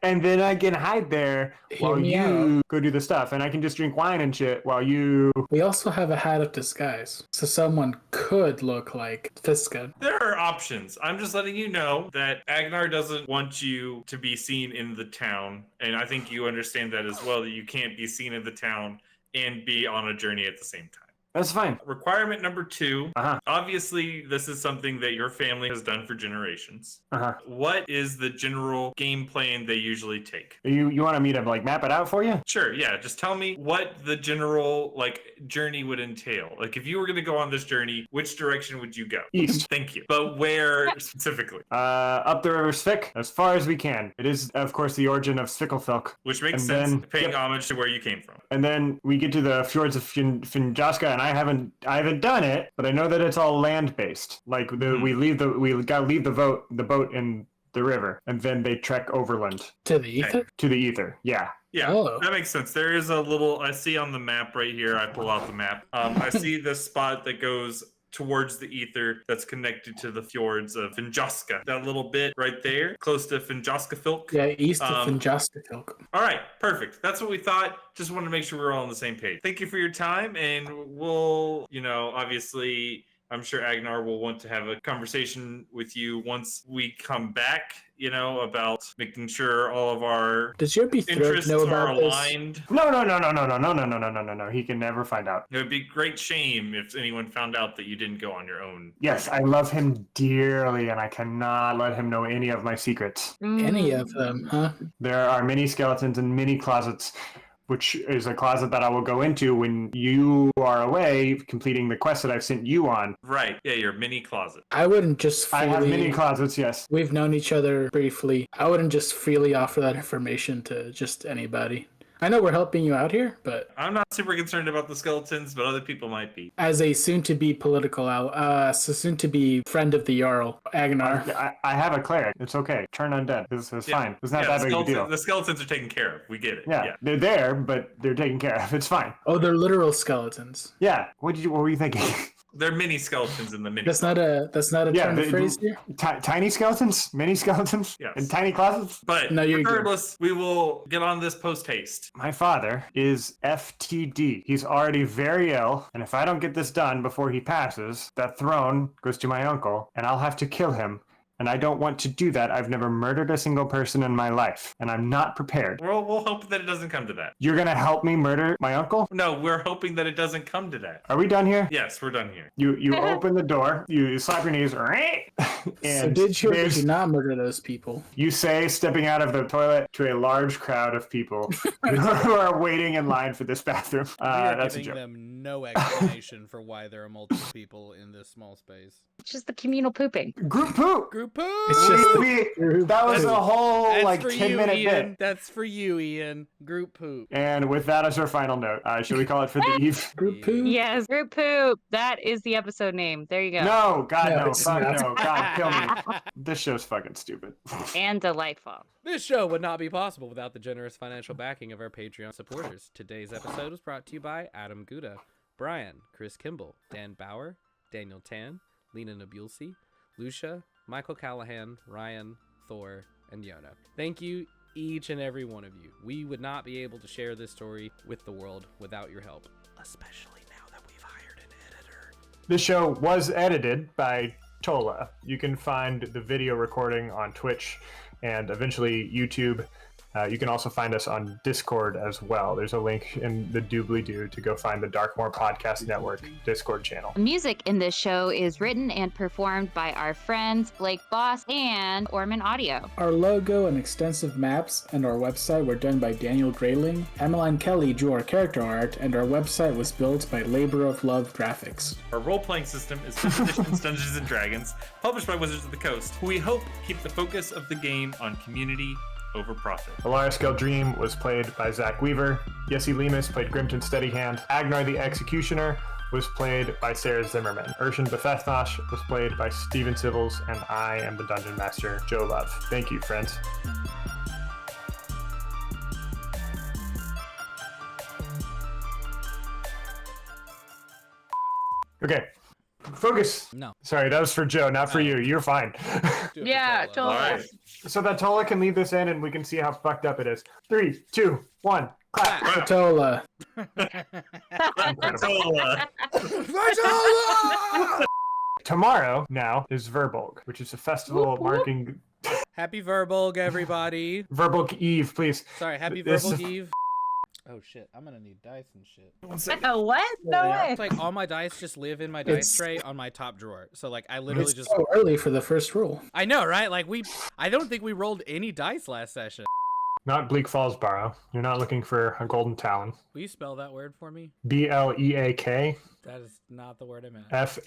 and then I can hide there while you go do the stuff, and I can just drink wine and shit while you. We also have a hat of disguise, so someone could look like Fitzka. There are options. I'm just letting you know that Agnar doesn't want you to be seen in the town, and I think you understand that as well, that you can't be seen in the town and be on a journey at the same time. That's fine. Requirement number 2. Obviously, this is something that your family has done for generations. What is the general game plan they usually take? You want me to like map it out for you? Sure, yeah. Just tell me what the general like journey would entail. Like if you were going to go on this journey, which direction would you go? East. Thank you. But where specifically? Up the river Svik, as far as we can. It is, of course, the origin of Svikkelfilk. Which makes sense, paying homage to where you came from. And then we get to the fjords of Finjaska, and I haven't done it, but I know that it's all land based. Like we gotta leave the boat in the river, and then they trek overland to the ether. Okay. To the ether, yeah. Yeah, that makes sense. There is a little I see on the map right here. I pull out the map. I see this spot that goes towards the ether that's connected to the fjords of Finjaska. That little bit right there, close to Finjaskafilk. Yeah, east of Finjaskafilk. All right, perfect. That's what we thought. Just wanted to make sure we're all on the same page. Thank you for your time, and we'll, obviously I'm sure Agnar will want to have a conversation with you once we come back, about making sure all of our Does your betrothed interests know are about this? aligned. No. He can never find out. It would be a great shame if anyone found out that you didn't go on your own. Yes, I love him dearly, and I cannot let him know any of my secrets. Any of them, huh? There are many skeletons in many closets, which is a closet that I will go into when you are away completing the quest that I've sent you on. Right. Yeah, your mini closet. I wouldn't just freely... I have many closets, yes. We've known each other briefly. I wouldn't just freely offer that information to just anybody. I know we're helping you out here, but... I'm not super concerned about the skeletons, but other people might be. As a soon-to-be soon-to-be friend of the Jarl, Agnar. I have a cleric. It's okay. Turn undead. It's fine. It's not that big a deal. The skeletons are taken care of. We get it. Yeah, they're there, but they're taken care of. It's fine. Oh, they're literal skeletons. Yeah. What were you thinking? They're mini skeletons in the mini. That's not a term of phrase here. Tiny skeletons, mini skeletons, yes. In tiny closets. But regardless, we will get on this post haste. My father is FTD. He's already very ill, and if I don't get this done before he passes, that throne goes to my uncle, and I'll have to kill him. And I don't want to do that. I've never murdered a single person in my life, and I'm not prepared. Well, we'll hope that it doesn't come to that. You're gonna help me murder my uncle? No, we're hoping that it doesn't come to that. Are we done here? Yes, we're done here. You open the door, you slap your knees, and so did you not murder those people? You say, stepping out of the toilet to a large crowd of people who are waiting in line for this bathroom. That's giving a joke. them no explanation for why there are multiple people in this small space. It's just the communal pooping. Group poop. Group poop. It's just that was a whole That's 10-minute Ian. bit. That's for you, Ian. Group poop. And with that as our final note, should we call it for the eve? Group poop. Yes, group poop. That is the episode name. There you go. No, God, no. it's Fuck not. no. God, kill me. This show's fucking stupid. And delightful. This show would not be possible without the generous financial backing of our Patreon supporters. Today's episode was brought to you by Adam Gouda, Brian, Chris Kimball, Dan Bauer, Daniel Tan, Lena Nabulsi, Lucia, Michael Callahan, Ryan, Thor, and Yona. Thank you, each and every one of you. We would not be able to share this story with the world without your help, especially now that we've hired an editor. This show was edited by Tola. You can find the video recording on Twitch and eventually YouTube. You can also find us on Discord as well. There's a link in the doobly-doo to go find the Darkmore Podcast Network Discord channel. Music in this show is written and performed by our friends Blake Boss and Orman Audio. Our logo and extensive maps and our website were done by Daniel Grayling. Emmaline Kelly drew our character art, and our website was built by Labor of Love Graphics. Our role-playing system is 5th Edition's Dungeons & Dragons, published by Wizards of the Coast, who we hope keep the focus of the game on community over profit. Elaris Gaeldrim was played by Zach Weaver. Yessy Lemus played Grimton Steadyhand. Agnar the Executioner was played by Sarah Zimmerman. Irshen Bhethethnosh was played by Steven Sivils, and I am the Dungeon Master, Joe Love. Thank you, friends. Okay. Focus. No. Sorry, that was for Joe, not for you. You're fine. Yeah, totally. All right. So that Tola can lead this in and we can see how fucked up it is. 3, 2, 1, clap. Tola. Tomorrow now is Verbulg, which is a festival marking Happy Verbulg, everybody. Verbulg Eve, please. Sorry, happy This- Verbulg Eve. Oh shit, I'm gonna need dice and shit. What? No way. It's like all my dice just live in my dice tray on my top drawer. So like I literally It's just so early for the first roll. I know, right? Like I don't think we rolled any dice last session. Not Bleak Falls Barrow. You're not looking for a golden talon. Will you spell that word for me? BLEAK That is not the word I meant. FALLS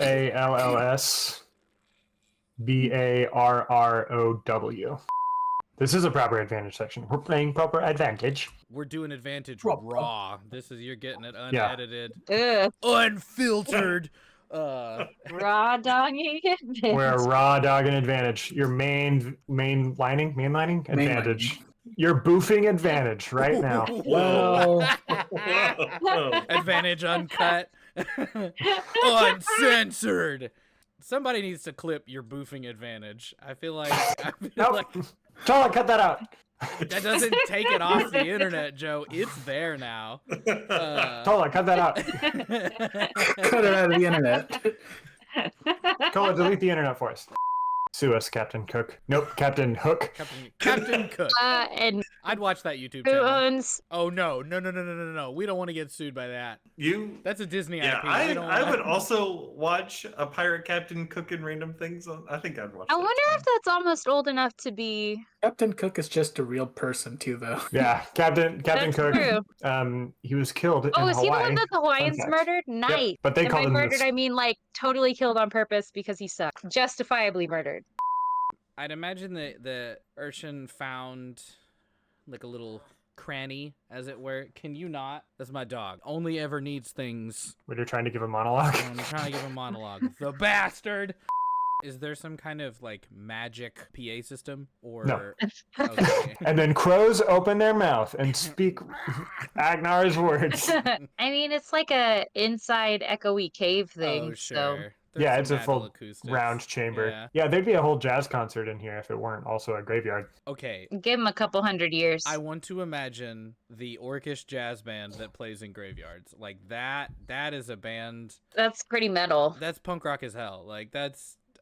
BARROW. This is a proper advantage section. We're playing proper advantage. We're doing advantage raw. This is you're getting it unedited, Ugh. unfiltered. Raw dogging it. We're raw dogging advantage. Your mainlining advantage. Your boofing advantage right now. Well, Advantage uncut. Uncensored. Somebody needs to clip your boofing advantage. I feel like Nope. Tola, cut that out. that doesn't take it off the internet, Joe. It's there now. Tola, cut that out. cut it out of the internet. Tola, delete the internet for us. Sue us, Captain Cook. Nope, Captain Hook. Captain Cook. And I'd watch that YouTube who channel. owns? Oh no. We don't want to get sued by that. That's a Disney Yeah, IP. I would also watch a pirate captain cooking random things. I think I'd watch. I that wonder too. if that's almost old enough to be. Captain Cook is just a real person too, though. Yeah, Captain That's Cook. true. He was killed Oh, in is he the Hawaii. one that the Hawaiians fact. murdered? Nice. Yep, but they and called by him murdered, this. I mean like totally killed on purpose because he sucked. Justifiably murdered. I'd imagine that the Irshen found like a little cranny, as it were. Can you not? That's my dog. Only ever needs things. When you're trying to give a monologue. I'm trying to give a monologue. The bastard! Is there some kind of like magic PA system? Or No. Okay. And then crows open their mouth and speak Agnar's words. I mean, it's like a inside echoey cave thing. Oh, So sure. There's Yeah, some it's a full metal acoustics. round chamber. Yeah. Yeah, there'd be a whole jazz concert in here if it weren't also a graveyard. Okay. give him a couple hundred years. I want to imagine the orcish jazz band that plays in graveyards. Like that is a band. That's pretty metal. That's punk rock as hell. Like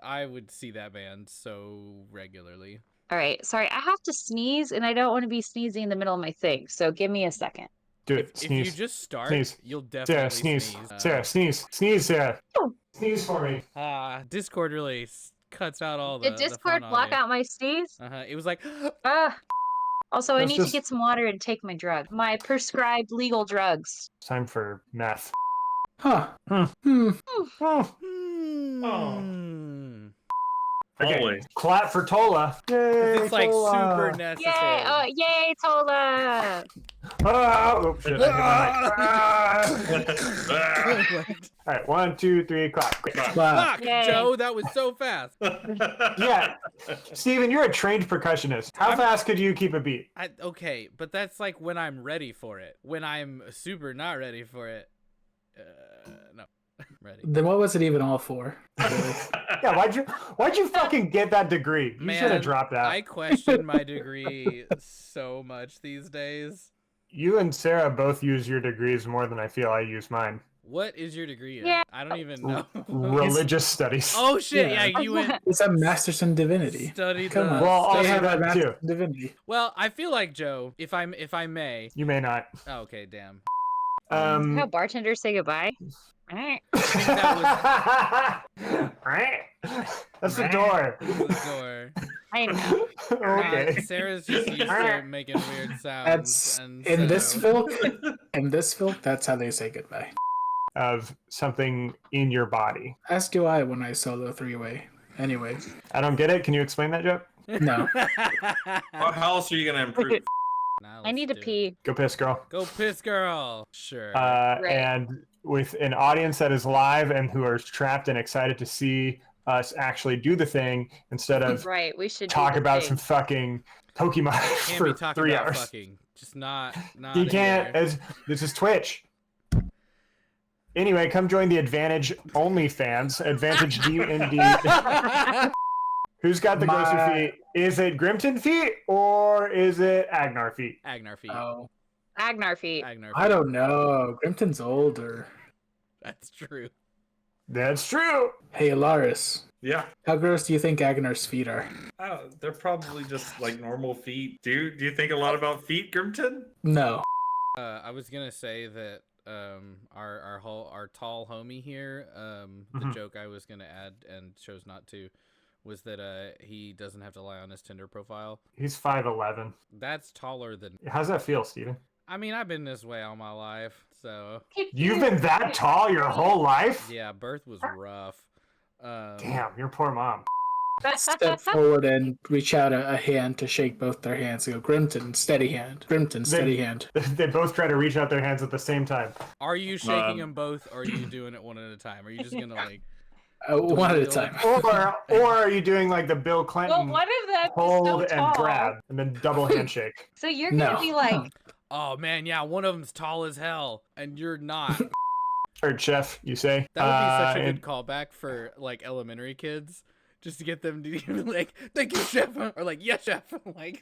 I would see that band so regularly. All right. Sorry, I have to sneeze, and I don't want to be sneezing in the middle of my thing. So give me a second. Do it. If Sneeze. you just start, Sneeze. you'll definitely Sarah, sneeze. sneeze. Sarah, sneeze. Sneeze, Sarah. Sneeze for me. Discord really cuts out all the Did Discord the fun block audio. out my sneeze? It was like, Also, I That's need just- to get some water and take my drug. My prescribed legal drugs. Time for meth. Huh. Hmm. oh. Okay. Always. Clap for Tola. Yay, It's like Tola. super Yay! necessary. Oh, yay, Tola! Oh, shit, I hit my mic. All right, 1, 2, 3, clap. Fuck, Yay. Joe, that was so fast. Yeah, Steven, you're a trained percussionist. How fast could you keep a beat? Okay, but that's like when I'm ready for it. When I'm super not ready for it, no, ready. Then what was it even all for? Really? Yeah, why'd you fucking get that degree? You should have dropped out. I question my degree so much these days. You and Sarah both use your degrees more than I feel I use mine. What is your degree in? Yeah. I don't even know. Religious studies. Oh shit! Yeah. Yeah, you went It's a master's in divinity. study. Come the, on. Well, They also have a that master's too. in divinity. Well, I feel like Joe, if I may. You may not. Oh, okay, damn. How bartenders say goodbye? Alright. I think that That's the door. was the door. I know. Okay. Sarah's just used to making weird sounds. That's and in so- this film. In this film, that's how they say goodbye. Of something in your body. As do I when I solo three-way. Anyway, I don't get it. Can you explain that joke? no. How else are you gonna improve? Now I need to let's do it. pee. Go piss, girl. Go piss, girl. Sure. Right. And with an audience that is live and who are trapped and excited to see us actually do the thing instead of Right, we should do talk the about thing. some fucking Pokemon Can't for be talking 3 about hours. fucking. Just not. You in can't. here. This is Twitch. Anyway, come join the Advantage Only fans. AdvantageDnd. Who's got the grosser feet? Is it Grimton feet or is it Agnar feet? Agnar feet. Oh, Agnar feet. Agnar feet. I don't know. Grimton's older. That's true. That's true. Hey, Elaris. Yeah. How gross do you think Agnar's feet are? They're probably just like normal feet. Do you think a lot about feet, Grimton? No. I was gonna say that our tall homie here, the Mhm. joke I was gonna add and chose not to, was that he doesn't have to lie on his Tinder profile. He's 5'11". That's taller than. How's that feel, Steven? I mean, I've been this way all my life, so You've been that tall your whole life? yeah, birth was rough. Damn, your poor mom. Step forward and reach out a hand to shake both their hands and go, Grimton, steady hand. Grimton, steady hand. They both try to reach out their hands at the same time. Are you shaking them both, or are you doing it one at a time? Are you just gonna like? One at a time. Or are you doing like the Bill Well, Clinton one of them hold is so and tall. grab and then double handshake? So you're gonna No. be like, Oh man, yeah, one of them's tall as hell, and you're not. Or chef, you say? That would be such a and- good callback for like elementary kids, just to get them to be like, "Thank you, chef," or like, "Yes, chef." Like,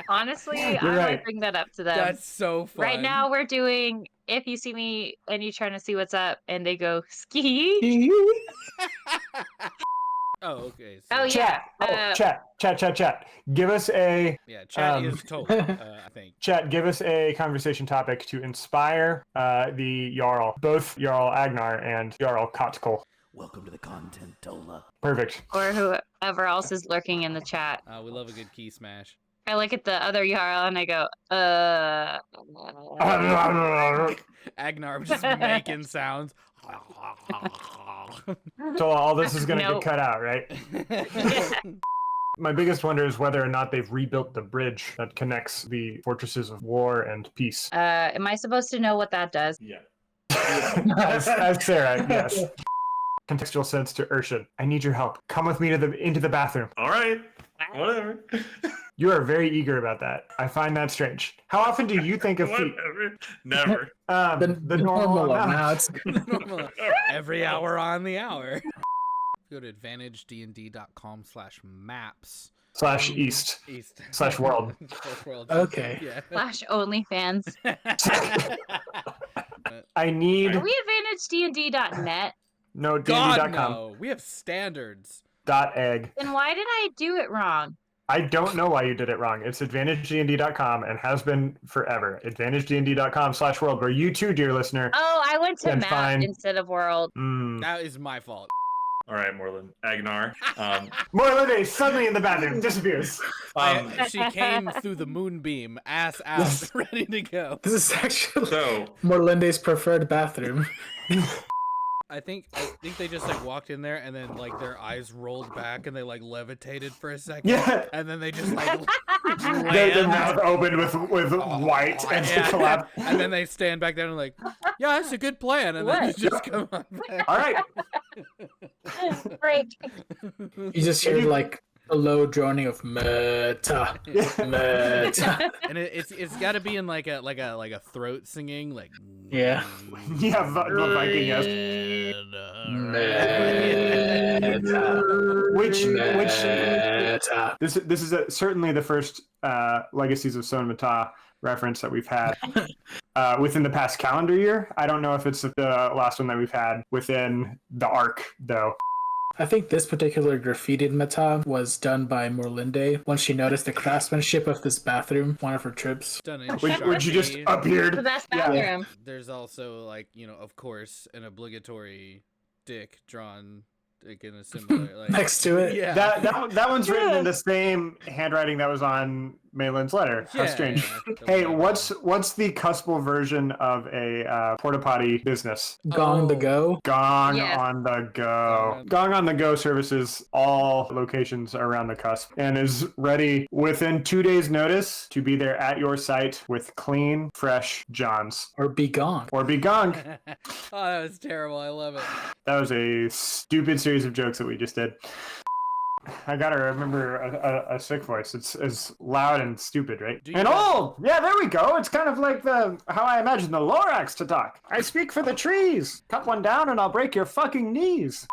honestly, I You're might right. bring that up to them. that's so fun. Right now, we're doing if you see me and you're trying to see what's up and they go ski. Oh, okay. Oh, yeah. Chat. Give us a... Yeah, chat is Tola, I think. Chat, give us a conversation topic to inspire the Jarl, both Jarl Agnar and Jarl Kotkul. Welcome to the content, Tola. Perfect. Or whoever else is lurking in the chat. We love a good key smash. I look at the other Jarl and I go, Agnar just making sounds. So all this is going to get cut out, right? My biggest wonder is whether or not they've rebuilt the bridge that connects the fortresses of war and peace. Am I supposed to know what that does? Yeah. as Sarah, yes. Contextual sense to Irshen. I need your help. Come with me into the bathroom. All right. Whatever. You are very eager about that. I find that strange. How often do you think of feet? Never. The normal amount. Normal. Every hour on the hour. Go to advantagednd.com/maps. /east. /world. Okay. Yeah. /OnlyFans. I need... Are we advantagednd.net? No, God, dnd.com. no. We have standards. .egg. Then why did I do it wrong? I don't know why you did it wrong. It's advantagednd.com and has been forever. advantagednd.com/world, where you too, dear listener. Oh, I went to can map find- instead of world. That is my fault. All right, Moreland. Agnar. Morlinde suddenly in the bathroom, disappears. She came through the moonbeam, ass out, ready to go. This is actually So Morlinde's preferred bathroom. I think they just like walked in there and then like their eyes rolled back and they like levitated for a second. Yeah. And then they just like Their mouth opened with white and collapse. And then they stand back down and like, yeah, that's a good plan. And then they just come on back. All right. Great. You just hear like a low droning of meta, meta. And it's got to be in like a throat singing like. Yeah. Yeah, the Viking, yes. This is certainly the first Legacies of Son Mata reference that we've had within the past calendar year. I don't know if it's the last one that we've had within the arc, though. I think this particular graffitied meta was done by Morlinde when she noticed the craftsmanship of this bathroom, one of her trips. Done in When she just appeared. The best bathroom. There's also like, of course, an obligatory dick drawn like in a similar like next to it. Yeah. That one's written in the same handwriting that was on Maylin's letter. How strange. Yeah. Hey, what's the cuspal version of a porta potty business? Gong the Go. Gong Yeah. on the Go. Gong on the Go services all locations around the cusp and is ready within 2 days' notice to be there at your site with clean, fresh Johns. Or be gone. Or be gong. Oh, that was terrible. I love it. That was a stupid series of jokes that we just did. I gotta remember a sick voice. It's loud and stupid, right? And old! Yeah, there we go. It's kind of like how I imagine the Lorax to talk. I speak for the trees. Cut one down and I'll break your fucking knees.